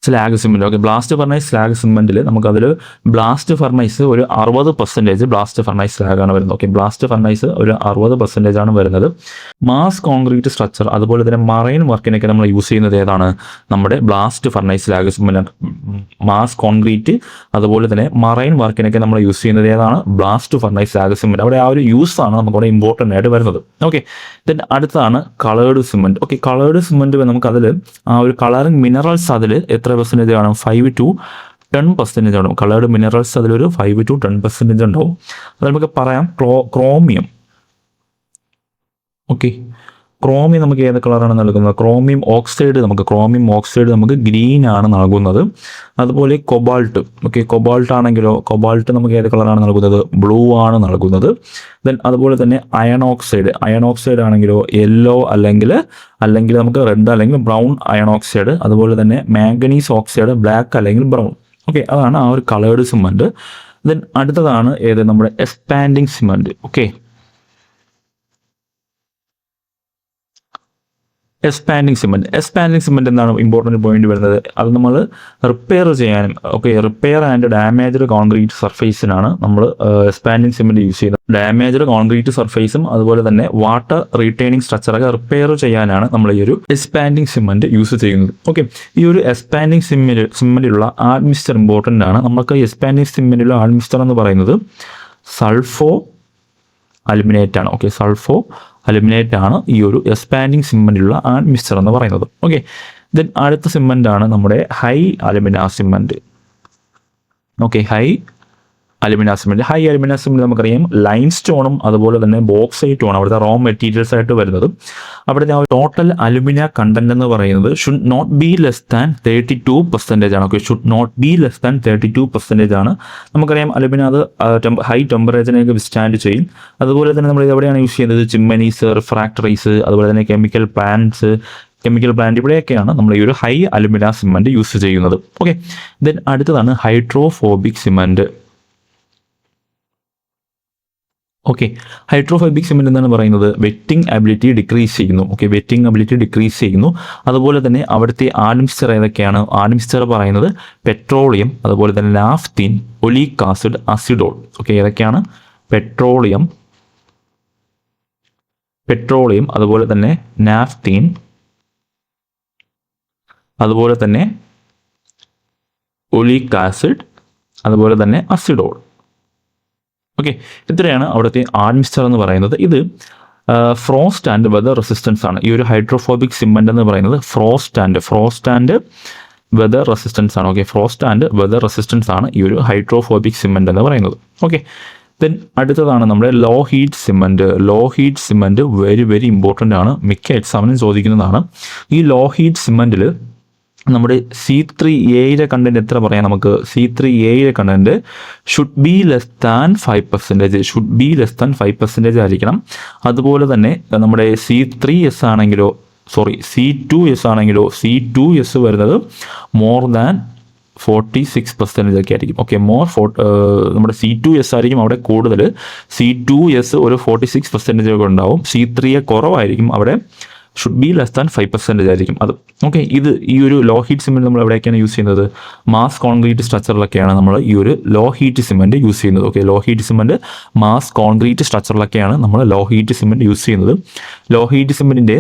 slag cement. Okay, blast furnace slag സിമെൻറ്റിൽ നമുക്കതിൽ ബ്ലാസ്റ്റ് ഫർണൈസ് ഒരു 60% ബ്ലാസ്റ്റ് ഫർണൈസ് സ്ലാഗാണ് വരുന്നത്. ഓക്കെ, ബ്ലാസ്റ്റ് ഫർണൈസ് ഒരു 60% ആണ് വരുന്നത്. മാസ് കോൺക്രീറ്റ് സ്ട്രക്ചർ അതുപോലെ തന്നെ മറൈൻ വർക്കിനൊക്കെ നമ്മൾ യൂസ് ചെയ്യുന്നത് ഏതാണ്? നമ്മുടെ blast furnace slag cement. Mass concrete അതുപോലെ തന്നെ മറൈൻ വർക്കിനൊക്കെ നമ്മൾ യൂസ് ചെയ്യുന്നത് ഏതാണ്? Blast furnace slag cement. അവിടെ ആ ഒരു യൂസാണ് നമുക്കവിടെ ഇമ്പോർട്ടൻ്റ് ആയിട്ട് വരുന്നത്. ഓക്കെ, ദെൻ അടുത്താണ് coloured cement. Okay, coloured cement നമുക്കതിൽ ആ ഒരു കളറിങ് മിനറൽസ് അതിൽ എത്ര പെർസെൻറ്റേജ് കാണും? 5 to 10% ഉണ്ടാവും. കളേർഡ് മിനറൽസ് അതിലൊരു 5 to 10% ഉണ്ടാവും. അത് നമുക്ക് പറയാം ക്രോമിയം. ഓക്കെ, ക്രോമിയം നമുക്ക് ഏത് കളറാണ് നൽകുന്നത്? ക്രോമിയം ഓക്സൈഡ് നമുക്ക് ഗ്രീൻ ആണ് നൽകുന്നത്. അതുപോലെ കൊബാൾട്ട്. ഓക്കെ, കൊബാൾട്ട് ആണെങ്കിലോ, കൊബാൾട്ട് നമുക്ക് ഏത് കളറാണ് നൽകുന്നത്? ബ്ലൂ ആണ് നൽകുന്നത്. ദെൻ അതുപോലെ തന്നെ അയൺ ഓക്സൈഡ് ആണെങ്കിലോ യെല്ലോ അല്ലെങ്കിൽ നമുക്ക് റെഡ് അല്ലെങ്കിൽ ബ്രൗൺ അയൺ ഓക്സൈഡ്. അതുപോലെ തന്നെ മാംഗനീസ് ഓക്സൈഡ് ബ്ലാക്ക് അല്ലെങ്കിൽ ബ്രൗൺ. ഓക്കെ, അതാണ് ആ ഒരു കളേർഡ് സിമെൻറ്റ്. ദെൻ അടുത്തതാണ് ഏത്? നമ്മുടെ expanding cement. Okay, expanding cement എന്താണ് ഇമ്പോർട്ടൻറ്റ് പോയിന്റ് വരുന്നത്? അത് നമ്മൾ റിപ്പയർ ചെയ്യാനും, okay, repair and damaged concrete സർഫേസിനാണ് നമ്മൾ എക്സ്പാൻഡിങ് സിമെൻറ്റ് യൂസ് ചെയ്യുന്നത്. ഡാമേജ്ഡ് കോൺക്രീറ്റ് സർഫേസും അതുപോലെ തന്നെ വാട്ടർ റീറ്റെയിനിങ് സ്ട്രക്ചറൊക്കെ റിപ്പയർ ചെയ്യാനാണ് നമ്മൾ ഈ ഒരു എക്സ്പാൻഡിങ് സിമെൻറ്റ് യൂസ് ചെയ്യുന്നത്. ഓക്കെ, ഈ ഒരു എക്സ്പാൻഡിങ് സിമെൻറ്റിലുള്ള ആഡ്മിക്സ്ചർ ഇമ്പോർട്ടൻ്റ് ആണ്. നമുക്ക് എക്സ്പാൻഡിങ് സിമെൻറ്റിലുള്ള ആഡ്മിക്സ്ചർ എന്ന് പറയുന്നത് സൾഫോ അലുമിനേറ്റ് ആണ്. ഓക്കെ, സൾഫോ അലുമിനേറ്റ് ആണ് ഈ ഒരു എക്സ്പാൻഡിങ് സിമെൻറ്റിലുള്ള ആഡ്മിക്സ്ചർ എന്ന് പറയുന്നത്. ഓക്കെ, ദെൻ അടുത്ത സിമെൻ്റ് ആണ് നമ്മുടെ high alumina cement. Okay, high alumina cement നമുക്കറിയാം ലൈം സ്റ്റോണും അതുപോലെ തന്നെ ബോക്സൈറ്റുമാണ് അവിടുത്തെ റോ മെറ്റീരിയൽസ് ആയിട്ട് വരുന്നത്. അവിടുത്തെ ആ ടോട്ടൽ അലുമിന കണ്ടന്റ് എന്ന് പറയുന്നത് should not be less than 32% ആണ്. Okay, should not be less than 32% ആണ്. നമുക്കറിയാം അലുമിന അത് ഹൈ ടെമ്പറേച്ചറിനൊക്കെ വിസ്റ്റാൻഡ് ചെയ്യും. അതുപോലെ തന്നെ നമ്മൾ ഇത് എവിടെയാണ് യൂസ് ചെയ്യുന്നത്? ചിമ്മനീസ്, റിഫ്രാക്ടറീസ്, അതുപോലെ തന്നെ കെമിക്കൽ പ്ലാന്റ് ഇവിടെയൊക്കെയാണ് നമ്മൾ ഈ ഒരു ഹൈ അലുമിന സിമെൻറ്റ് യൂസ് ചെയ്യുന്നത്. ഓക്കെ, ദെൻ അടുത്തതാണ് hydrophobic cement. Okay, hydrophobic cement എന്താണ് പറയുന്നത്? വെറ്റിംഗ് അബിലിറ്റി ഡിക്രീസ് ചെയ്യുന്നു. ഓക്കെ, വെറ്റിംഗ് അബിലിറ്റി ഡിക്രീസ് ചെയ്യുന്നു. അതുപോലെ തന്നെ അവിടുത്തെ ആഡ്മിക്സ്ചർ ഏതൊക്കെയാണ്? ആഡ്മിക്സ്ചർ പറയുന്നത് പെട്രോളിയം, അതുപോലെ തന്നെ നാഫ്തീൻ, ഒലീക് ആസിഡ്, അസിഡോൾ. ഓക്കെ, ഏതൊക്കെയാണ്? പെട്രോളിയം, അതുപോലെ തന്നെ നാഫ്തീൻ, അതുപോലെ തന്നെ ഒലീക് ആസിഡ്, അതുപോലെ തന്നെ അസിഡോൾ. ഓക്കെ, ഇത്രയാണ് അവിടുത്തെ ആഡ്മിക്സ്ചർ എന്ന് പറയുന്നത്. ഇത് ഫ്രോസ്റ്റ് ആൻഡ് വെതർ റെസിസ്റ്റൻസ് ആണ് ഈ ഒരു ഹൈഡ്രോഫോബിക് സിമെന്റ് എന്ന് പറയുന്നത്. ഫ്രോസ്റ്റ് ആൻഡ് വെതർ റെസിസ്റ്റൻസ് ആണ്. Okay, frost and weather resistance ആണ് ഈ ഒരു ഹൈഡ്രോഫോബിക് സിമെന്റ് എന്ന് പറയുന്നത്. ഓക്കെ, ദെൻ അടുത്തതാണ് നമ്മുടെ low heat cement. Very very important ആണ്, മിക്ക എക്സാമിനും ചോദിക്കുന്നതാണ്. ഈ ലോ ഹീറ്റ് സിമെന്റിൽ നമ്മുടെ C3A കണ്ടന്റ് എത്ര പറയാം നമുക്ക്? C3A content should be less than 5% ആയിരിക്കണം. അതുപോലെ തന്നെ നമ്മുടെ C2S ആണെങ്കിലോ C2S വരുന്നത് മോർ ദാൻ 46% ഒക്കെ ആയിരിക്കും. ഓക്കെ, നമ്മുടെ C2S ആയിരിക്കും അവിടെ കൂടുതൽ. C2S ഒരു 46% ഒക്കെ ഉണ്ടാവും. C3A കുറവായിരിക്കും, അവിടെ ഷുഡ് ബി ലെസ് ദാൻ 5% ആയിരിക്കും അത്. ഓക്കെ, ഈ ഒരു ലോ ഹീറ്റ് സിമെന്റ് നമ്മൾ എവിടെയൊക്കെയാണ് യൂസ് ചെയ്യുന്നത്? മാസ് കോൺക്രീറ്റ് സ്ട്രക്ചറിലൊക്കെയാണ് നമ്മൾ ഈ ഒരു ലോ ഹീറ്റ് സിമെന്റ് യൂസ് ചെയ്യുന്നത്. Okay, low heat cement mass concrete സ്ട്രക്ചറിലൊക്കെയാണ് നമ്മൾ ലോ ഹീറ്റ് സിമെന്റ് യൂസ് ചെയ്യുന്നത്. ലോ ഹീറ്റ് സിമെന്റിന്റെ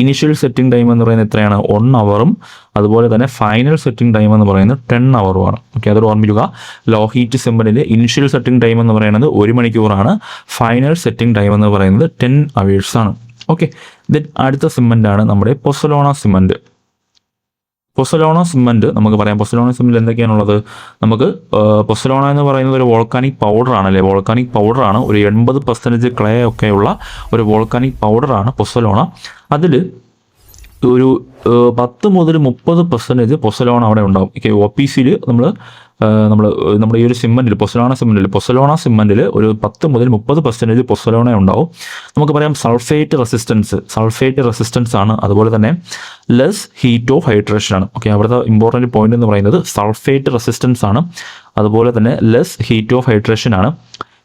ഇനിഷ്യൽ സെറ്റിംഗ് ടൈം എന്ന് പറയുന്നത് എത്രയാണ്? 1 ഹവറും അതുപോലെ തന്നെ ഫൈനൽ സെറ്റിംഗ് ടൈം എന്ന് പറയുന്നത് 10 ഹവറുമാണ്. ഓക്കെ, അതോട് ഓർമ്മിക്കുക. ലോ ഹീറ്റ് സിമെന്റിന്റെ ഇനിഷ്യൽ സെറ്റിംഗ് ടൈം എന്ന് പറയുന്നത് 1 മണിക്കൂറാണ്. ഫൈനൽ സെറ്റിംഗ് ടൈം എന്ന് പറയുന്നത് 10 hours ആണ്. ഓക്കെ, ദെൻ അടുത്ത സിമെന്റ് ആണ് നമ്മുടെ പൊസലോണ സിമെന്റ്. നമുക്ക് പറയാം. പൊസലോണ സിമെന്റ് എന്തൊക്കെയാണുള്ളത്? നമുക്ക് പൊസലോണ എന്ന് പറയുന്നത് ഒരു വോൾക്കാനിക് പൗഡർ ആണല്ലേ. വോൾക്കാനിക് പൗഡറാണ്. ഒരു 80% ക്ലേ ഒക്കെയുള്ള ഒരു വോൾക്കാനിക് പൗഡറാണ് പൊസലോണ. അതിൽ ഒരു 10 മുതൽ 30% പൊസലോണ അവിടെ ഉണ്ടാവും. OPC നമ്മുടെ ഈ ഒരു സിമെന്റിൽ പൊസലോണ സിമെന്റിൽ ഒരു 10 മുതൽ 30% പൊസലോണ ഉണ്ടാവും. നമുക്ക് പറയാം സൾഫേറ്റ് റെസിസ്റ്റൻസ് ആണ്. അതുപോലെ തന്നെ ലെസ് ഹീറ്റ് ഓഫ് ഹൈഡ്രേഷൻ ആണ്. ഓക്കെ, അവിടുത്തെ ഇമ്പോർട്ടൻറ്റ് പോയിന്റ് എന്ന് പറയുന്നത് സൾഫേറ്റ് റെസിസ്റ്റൻസ് ആണ്. അതുപോലെ തന്നെ ലെസ് ഹീറ്റ് ഓഫ് ഹൈഡ്രേഷൻ ആണ്.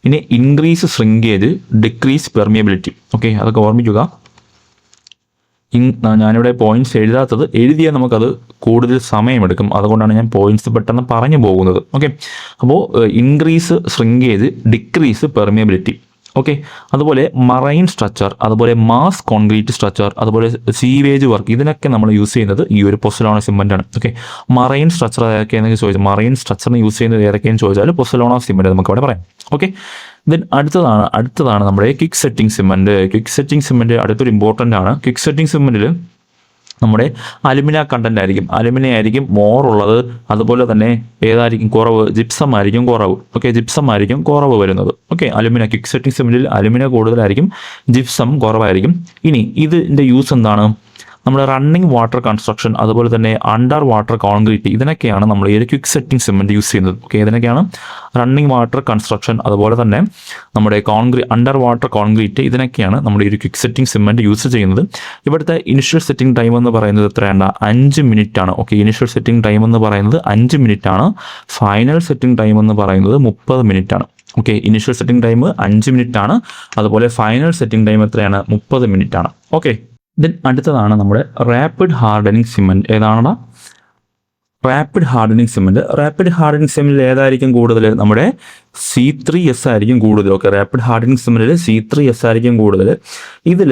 ഇനി increase shrinkage, decrease permeability. Okay, അതൊക്കെ ഓർമ്മിക്കുക. ഞാനിവിടെ പോയിന്റ്സ് എഴുതിയാൽ നമുക്കത് കൂടുതൽ സമയമെടുക്കും. അതുകൊണ്ടാണ് ഞാൻ പോയിന്റ്സ് പെട്ടെന്ന് പറഞ്ഞു പോകുന്നത്. ഓക്കെ, അപ്പോൾ increase shrinkage, decrease permeability. Okay, അതുപോലെ മറൈൻ സ്ട്രക്ചർ, അതുപോലെ മാസ് കോൺക്രീറ്റ് സ്ട്രക്ചർ, അതുപോലെ സീവേജ് വർക്ക്, ഇതിനൊക്കെ നമ്മൾ യൂസ് ചെയ്യുന്നത് ഈ ഒരു പൊസലോണ സിമെന്റ് ആണ്. ഓക്കെ, മറൈൻ സ്ട്രക്ചർ ഏതൊക്കെയാണെന്ന് ചോദിച്ചാൽ മറൈൻ സ്ട്രക്ചറിന് യൂസ് ചെയ്യുന്നത് ഏതൊക്കെയാണെന്ന് ചോദിച്ചാൽ പൊസലോണ സിമെന്റ് നമുക്ക് അവിടെ പറയാം. ഓക്കെ, ദെൻ അടുത്തതാണ് നമ്മുടെ ക്വിക്ക് സെറ്റിംഗ് സിമെന്റ്. അടുത്തൊരു ഇമ്പോർട്ടൻ്റ് ആണ്. ക്വിക്ക് സെറ്റിംഗ് സിമെന്റിൽ നമ്മുടെ അലുമിന കണ്ടന്റ് ആയിരിക്കും മോർ ഉള്ളത്. അതുപോലെ തന്നെ ഏതായിരിക്കും കുറവ്? ജിപ്സം ആയിരിക്കും കുറവ് വരുന്നത്. ഓക്കെ, ക്വിക്ക് സെറ്റിംഗ് സിമെന്റിൽ അലുമിന കൂടുതലായിരിക്കും, ജിപ്സം കുറവായിരിക്കും. ഇനി ഇതിൻ്റെ യൂസ് എന്താണ്? നമ്മുടെ റണ്ണിങ് വാട്ടർ കൺസ്ട്രക്ഷൻ, അതുപോലെ തന്നെ അണ്ടർ വാട്ടർ കോൺക്രീറ്റ്, ഇതിനൊക്കെയാണ് നമ്മൾ ഈ ഒരു ക്വിക്ക് സെറ്റിംഗ് സിമെന്റ് യൂസ് ചെയ്യുന്നത്. ഓക്കെ, ഇതിനൊക്കെയാണ് റണ്ണിങ് വാട്ടർ കൺസ്ട്രക്ഷൻ, അതുപോലെ തന്നെ നമ്മുടെ അണ്ടർ വാട്ടർ കോൺക്രീറ്റ്, ഇതിനൊക്കെയാണ് നമ്മൾ ഈ ഒരു ക്വിക്ക് സെറ്റിംഗ് സിമെന്റ് യൂസ് ചെയ്യുന്നത്. ഇവിടുത്തെ ഇനിഷ്യൽ സെറ്റിംഗ് ടൈം എന്ന് പറയുന്നത് എത്രയാണ്? 5 മിനിറ്റ് ആണ്. ഓക്കെ, ഇനിഷ്യൽ സെറ്റിംഗ് ടൈം എന്ന് പറയുന്നത് 5 മിനിറ്റ് ആണ്. ഫൈനൽ സെറ്റിംഗ് ടൈം എന്ന് പറയുന്നത് 30 മിനിറ്റ് ആണ്. Okay, initial setting time 5 minute ആണ്. അതുപോലെ ഫൈനൽ സെറ്റിംഗ് ടൈം എത്രയാണ്? 30 മിനിറ്റ് ആണ്. ഓക്കെ, ദെൻ അടുത്തതാണ് നമ്മുടെ റാപ്പിഡ് ഹാർഡനിങ് സിമെന്റ്. ഏതാണ് റാപ്പിഡ് ഹാർഡനിങ് സിമെന്റിൽ ഏതായിരിക്കും കൂടുതൽ? നമ്മുടെ C3S ആയിരിക്കും കൂടുതൽ. ഓക്കെ, റാപ്പിഡ് ഹാർഡനിങ് സിമെന്റിൽ C3S ആയിരിക്കും കൂടുതൽ. ഇതിൽ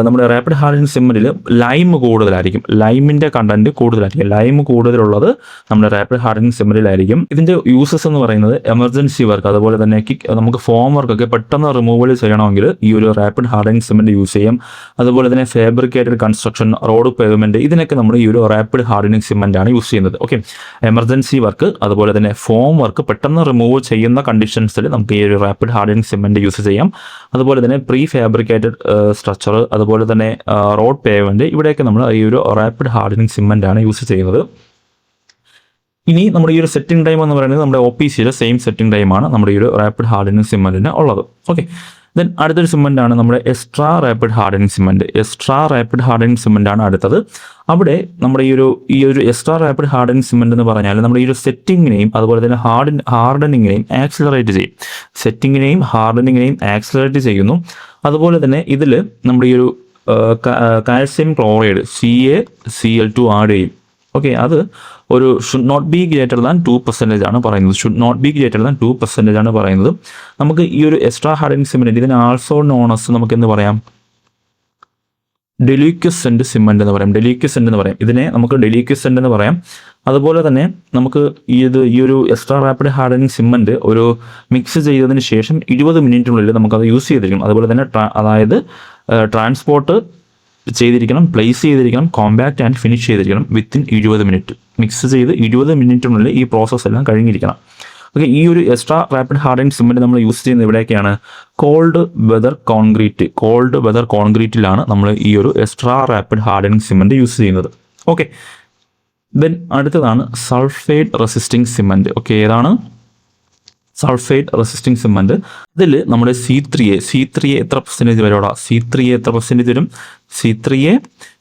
നമ്മുടെ റാപ്പിഡ് ഹാർഡനിങ് സിമെന്റിൽ ലൈം കൂടുതലായിരിക്കും. ലൈമിന്റെ കണ്ടന്റ് കൂടുതലായിരിക്കും. ലൈം കൂടുതലുള്ളത് നമ്മുടെ റാപ്പിഡ് ഹാർഡനിങ് സിമെന്റിലായിരിക്കും. ഇതിന്റെ യൂസസ് എന്ന് പറയുന്നത് എമർജൻസി വർക്ക്, അതുപോലെ തന്നെ നമുക്ക് ഫോം വർക്കൊക്കെ പെട്ടെന്ന് റിമൂവൽ ചെയ്യണമെങ്കിൽ ഈ ഒരു റാപ്പിഡ് ഹാർഡനിങ് സിമെന്റ് യൂസ് ചെയ്യും. അതുപോലെ തന്നെ ഫാബ്രിക്കേറ്റഡ് കൺസ്ട്രക്ഷൻ, റോഡ് പേവ്മെന്റ്, ഇതിനൊക്കെ നമ്മൾ ഈ ഒരു റാപ്പിഡ് ഹാർഡനിങ് സിമെന്റ് ആണ് യൂസ് ചെയ്യുന്നത്. ഓക്കെ, എമർജൻസി വർക്ക്, അതുപോലെ തന്നെ ഫോം വർക്ക് പെട്ടെന്ന് റിമൂവ് ചെയ്യുന്ന കണ്ടീഷൻസിൽ നമുക്ക് ഈ ഒരു റാപ്പിഡ് ഹാർഡനിങ് സിമെന്റ് യൂസ് ചെയ്യാം. അതുപോലെ തന്നെ പ്രീ ഫാബ്രിക്കേറ്റഡ് സ്ട്രക്ചർ, അതുപോലെ തന്നെ റോഡ് പേവ്മെന്റ്, ഇവിടെയൊക്കെ നമ്മൾ ഈ ഒരു റാപ്പിഡ് ഹാർഡനിങ് സിമെന്റ് ആണ് യൂസ് ചെയ്യുന്നത്. ഇനി നമ്മുടെ ഈ ഒരു സെറ്റിംഗ് ടൈം എന്ന് പറയുന്നത് നമ്മുടെ OPCയുടെ സെയിം സെറ്റിംഗ് ടൈമാണ് നമ്മുടെ ഈ ഒരു റാപ്പിഡ് ഹാർഡനിങ് സിമെന്റിന് ഉള്ളത്. ഓക്കെ, ദെൻ അടുത്തൊരു സിമെന്റ് ആണ് നമ്മുടെ എക്സ്ട്രാ റാപ്പിഡ് ഹാർഡനിങ് സിമെന്റ് ആണ് അടുത്തത്. അവിടെ നമ്മുടെ ഈ ഒരു എക്സ്ട്രാ റാപ്പിഡ് ഹാർഡനിങ് സിമെന്റ് എന്ന് പറഞ്ഞാൽ നമ്മുടെ ഈ ഒരു സെറ്റിങ്ങിനെയും അതുപോലെ തന്നെ ഹാർഡനിങ്ങിനെയും ആക്സിലറേറ്റ് ചെയ്യുന്നു. അതുപോലെ തന്നെ ഇതിൽ നമ്മുടെ ഈ ഒരു കാൽസ്യം ക്ലോറൈഡ് CaCl2 ആഡ് ചെയ്യും. ഓക്കെ, അത് ഒരു should not be greater than 2% ആണ് പറയുന്നത്. നമുക്ക് ഈ ഒരു എക്സ്ട്രാ ഹാർഡനിങ് സിമെന്റ് ഇതിന് ആൾസോ നോൺ ആസ് നമുക്ക് എന്ന് പറയാം ഡെലിക്വസെൻ്റ് സിമൻ്റ് എന്ന് പറയും. ഡെലിക്വസെൻ്റ് എന്ന് പറയും. ഇതിനെ നമുക്ക് ഡെലിക്വസെൻ്റ് എന്ന് പറയാം. അതുപോലെ തന്നെ നമുക്ക് ഈ ഒരു എക്സ്ട്രാ റാപ്പിഡ് ഹാർഡനിങ് സിമൻറ്റ് ഒരു മിക്സ് ചെയ്തതിന് ശേഷം 20 മിനിറ്റിനുള്ളിൽ നമുക്കത് യൂസ് ചെയ്തിരിക്കണം. അതുപോലെ തന്നെ അതായത് ട്രാൻസ്പോർട്ട് ചെയ്തിരിക്കണം, പ്ലേസ് ചെയ്തിരിക്കണം, കോമ്പാക്റ്റ് ആൻഡ് ഫിനിഷ് ചെയ്തിരിക്കണം വിത്തിൻ 20 മിനിറ്റ്. മിക്സ് ചെയ്ത് 20 മിനിറ്റിനുള്ളിൽ ഈ പ്രോസസ്സ് എല്ലാം കഴിഞ്ഞിരിക്കണം. ഓക്കെ, ഈ ഒരു എക്സ്ട്രാ റാപ്പിഡ് ഹാർഡനിങ് സിമൻറ്റ് നമ്മൾ യൂസ് ചെയ്യുന്നത് എവിടെയൊക്കെയാണ്? കോൾഡ് വെതർ കോൺക്രീറ്റിലാണ് നമ്മൾ ഈ ഒരു extra rapid hardening cement use ചെയ്യുന്നത്. ഓക്കെ, ദെൻ അടുത്തതാണ് സൾഫേറ്റ് റെസിസ്റ്റിംഗ് സിമൻറ്റ്. ഓക്കെ, ഏതാണ് സൾഫേറ്റ് റെസിസ്റ്റിംഗ് സിമൻറ്റ്? ഇതിൽ നമ്മുടെ C3A എത്ര പെർസെൻറ്റേജ് വരോടാ? C3A എത്ര പെർസെൻറ്റേജ് വരും? C3A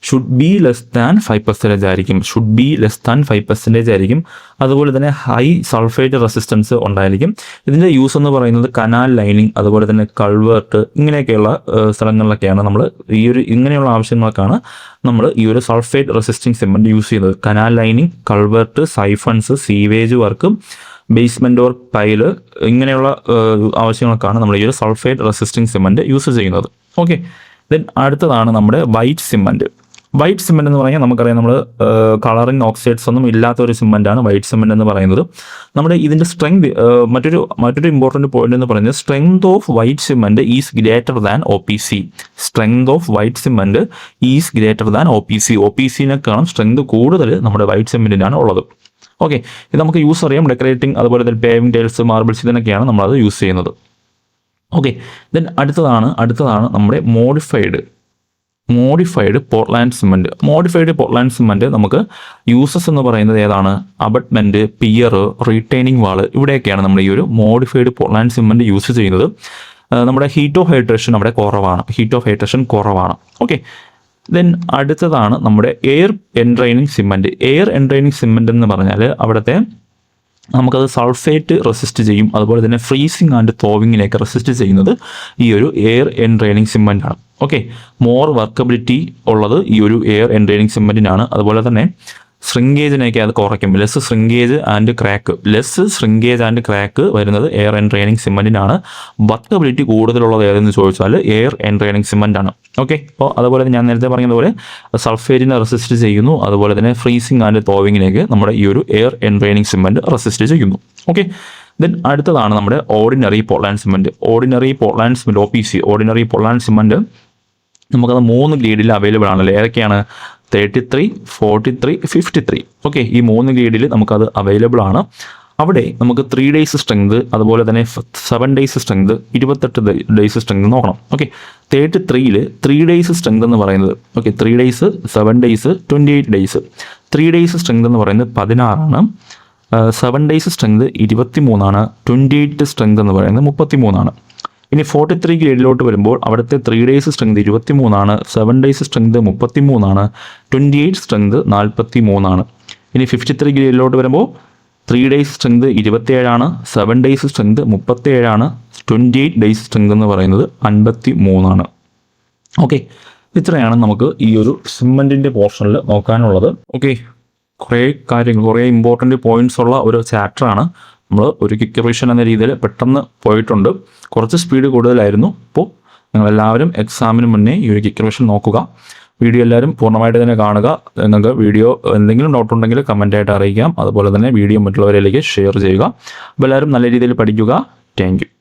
should be less than 5% ആയിരിക്കും. അതുപോലെ തന്നെ ഹൈ സൾഫേറ്റ് റെസിസ്റ്റൻസ് ഉണ്ടായിരിക്കും. ഇതിൻ്റെ യൂസ് എന്ന് പറയുന്നത് കനാൽ ലൈനിങ്, അതുപോലെ തന്നെ കൾവേർട്ട്, ഇങ്ങനെയൊക്കെയുള്ള സ്ഥലങ്ങളിലൊക്കെയാണ് നമ്മൾ ഇങ്ങനെയുള്ള ആവശ്യങ്ങൾക്കാണ് നമ്മൾ ഈ ഒരു സൾഫേറ്റ് റെസിസ്റ്റിംഗ് സിമൻറ്റ് യൂസ് ചെയ്യുന്നത്. Canal lining, culvert, siphons, sewage work, basement or pile, ഇങ്ങനെയുള്ള ആവശ്യങ്ങൾക്കാണ് നമ്മൾ ഈ ഒരു സൾഫേറ്റ് റെസിസ്റ്റിംഗ് സിമൻറ്റ് യൂസ് ചെയ്യുന്നത്. ഓക്കെ, ദെൻ അടുത്തതാണ് നമ്മുടെ വൈറ്റ് സിമൻറ്റ്. വൈറ്റ് സിമൻറ്റ് എന്ന് പറഞ്ഞാൽ നമുക്കറിയാം, നമ്മൾ കളറിങ് ഓക്സൈഡ്സ് ഒന്നും ഇല്ലാത്ത ഒരു സിമൻറ്റാണ് വൈറ്റ് സിമൻറ്റ് എന്ന് പറയുന്നത്. നമ്മുടെ ഇതിൻ്റെ സ്ട്രെങ്ത്, മറ്റൊരു ഇമ്പോർട്ടൻറ്റ് പോയിന്റ് എന്ന് പറയുന്നത് strength of white cement is greater than OPC. Strength of white cement is greater than OPC. OPCനേക്കാളും സ്ട്രെങ്ത് കൂടുതൽ നമ്മുടെ വൈറ്റ് സിമൻറ്റിനാണ് ഉള്ളത്. ഓക്കെ, ഇത് നമുക്ക് യൂസ് അറിയാം. ഡെക്കറേറ്റിംഗ്, അതുപോലെ തന്നെ പേവിംഗ് ടൈൽസ്, മാർബിൾസ്, ഇതിനൊക്കെയാണ് നമ്മളത് യൂസ് ചെയ്യുന്നത്. ഓക്കെ, ദെൻ അടുത്തതാണ് നമ്മുടെ മോഡിഫൈഡ് പോർട്ട്ലാൻഡ് സിമൻറ്റ്. നമുക്ക് യൂസസ് എന്ന് പറയുന്നത് ഏതാണ്? അബട്ട്മെൻറ്റ്, പിയർ, റീറ്റൈനിങ് വാള്, ഇവിടെയൊക്കെയാണ് നമ്മൾ ഈ ഒരു മോഡിഫൈഡ് പോർട്ട്ലാൻഡ് സിമൻറ്റ് യൂസ് ചെയ്യുന്നത്. നമ്മുടെ ഹീറ്റ് ഓഫ് ഹൈഡ്രേഷൻ അവിടെ കുറവാണ്. ഓക്കെ, ദെൻ അടുത്തതാണ് നമ്മുടെ എയർ എൻട്രെയിനിങ് സിമൻറ്റ് എന്ന് പറഞ്ഞാൽ അവിടുത്തെ നമുക്കത് സൾഫേറ്റ് റെസിസ്റ്റ് ചെയ്യും, അതുപോലെ തന്നെ ഫ്രീസിങ് ആൻഡ് തോവിങ്ങിനെയൊക്കെ റെസിസ്റ്റ് ചെയ്യുന്നത് ഈ ഒരു എയർ എൻട്രെയിനിങ് സിമൻറ്റാണ്. ഓക്കെ, മോർ വർക്കബിലിറ്റി ഉള്ളത് ഈ ഒരു എയർ എൻട്രെയിനിങ് സിമൻറ്റിനാണ്. അതുപോലെ തന്നെ ശ്രിങ്കേജിനെയൊക്കെ അത് കുറയ്ക്കും. ലെസ് ശ്രിങ്കേജ് ആൻഡ് ക്രാക്ക് വരുന്നത് എയർ എൻട്രെയിനിങ് സിമൻറ്റിനാണ്. വർക്കബിലിറ്റി കൂടുതലുള്ളത് ഏതെന്ന് ചോദിച്ചാൽ എയർ എൻട്രെയിനിങ് സിമൻറ്റാണ്. ഓക്കെ, അപ്പോൾ അതുപോലെ ഞാൻ നേരത്തെ പറഞ്ഞതുപോലെ സൾഫേറ്റിനെ റെസിസ്റ്റ് ചെയ്യുന്നു, അതുപോലെ തന്നെ ഫ്രീസിങ് ആൻഡ് തോവിങ്ങിലേക്ക് നമ്മുടെ ഈ ഒരു എയർ എൻട്രെയിനിങ് സിമൻറ്റ് റെസിസ്റ്റ് ചെയ്യുന്നു. ഓക്കെ, ദെൻ അടുത്തതാണ് നമ്മുടെ ordinary Portland cement. OPC ordinary Portland cement നമുക്കത് 3 ഗ്രേഡിൽ അവൈലബിൾ ആണല്ലോ. ഏതൊക്കെയാണ്? 33, 43, 53. ഓക്കെ, ഈ 3 ഗ്രേഡിൽ നമുക്കത് അവൈലബിൾ ആണ്. അവിടെ നമുക്ക് 3 days സ്ട്രെങ്ത്, അതുപോലെ തന്നെ 7 days സ്ട്രെങ്ത്, 28 days സ്ട്രെങ്ത് നോക്കണം. ഓക്കെ, 33ൽ 3 days സ്ട്രെങ്ത് എന്ന് പറയുന്നത്, okay, 3 days, 7 days, 28 days. 3 days strength എന്ന് പറയുന്നത് 16 ആണ്, 7 days സ്ട്രെങ്ത് 23 ആണ്, 28 സ്ട്രെങ്ത് എന്ന് പറയുന്നത് 33 ആണ്. ഇനി 43 ഗ്രേഡിലോട്ട് വരുമ്പോൾ അവിടുത്തെ 3 days സ്ട്രെങ്ത് 23 ആണ്, 7 days സ്ട്രെങ്ത് 33 ആണ്, 28 സ്ട്രെങ്ത് 43 ആണ്. ഇനി 53 ഗ്രേഡിലോട്ട് വരുമ്പോൾ 3 days സ്ട്രെങ്ത് 27 ആണ്, 7 days സ്ട്രെങ്ത് 37 ആണ്, 28 days സ്ട്രെങ്ത് എന്ന് പറയുന്നത് 53 ആണ്. ഓക്കെ, ഇത്രയാണ് നമുക്ക് ഈ ഒരു സിമൻറ്റിൻ്റെ പോർഷനിൽ നോക്കാനുള്ളത്. ഓക്കെ, കുറേ ഇമ്പോർട്ടൻറ്റ് പോയിന്റ്സ് ഉള്ള ഒരു ചാപ്റ്ററാണ്. നമ്മൾ ഒരു ക്വിക്ക് റിവിഷൻ എന്ന രീതിയിൽ പെട്ടെന്ന് പോയിട്ടുണ്ട്. കുറച്ച് സ്പീഡ് കൂടുതലായിരുന്നു. അപ്പോൾ നിങ്ങളെല്ലാവരും എക്സാമിന് മുന്നേ ഈ ഒരു ക്വിക്ക് റിവിഷൻ നോക്കുക. വീഡിയോ എല്ലാവരും പൂർണ്ണമായിട്ട് തന്നെ കാണുക. നിങ്ങൾക്ക് വീഡിയോ എന്തെങ്കിലും ഡൗട്ട് ഉണ്ടെങ്കിൽ കമൻറ്റായിട്ട് അറിയിക്കാം. അതുപോലെ തന്നെ വീഡിയോ മറ്റുള്ളവരിലേക്ക് ഷെയർ ചെയ്യുക. അപ്പോൾ എല്ലാവരും നല്ല രീതിയിൽ പഠിക്കുക. Thank you.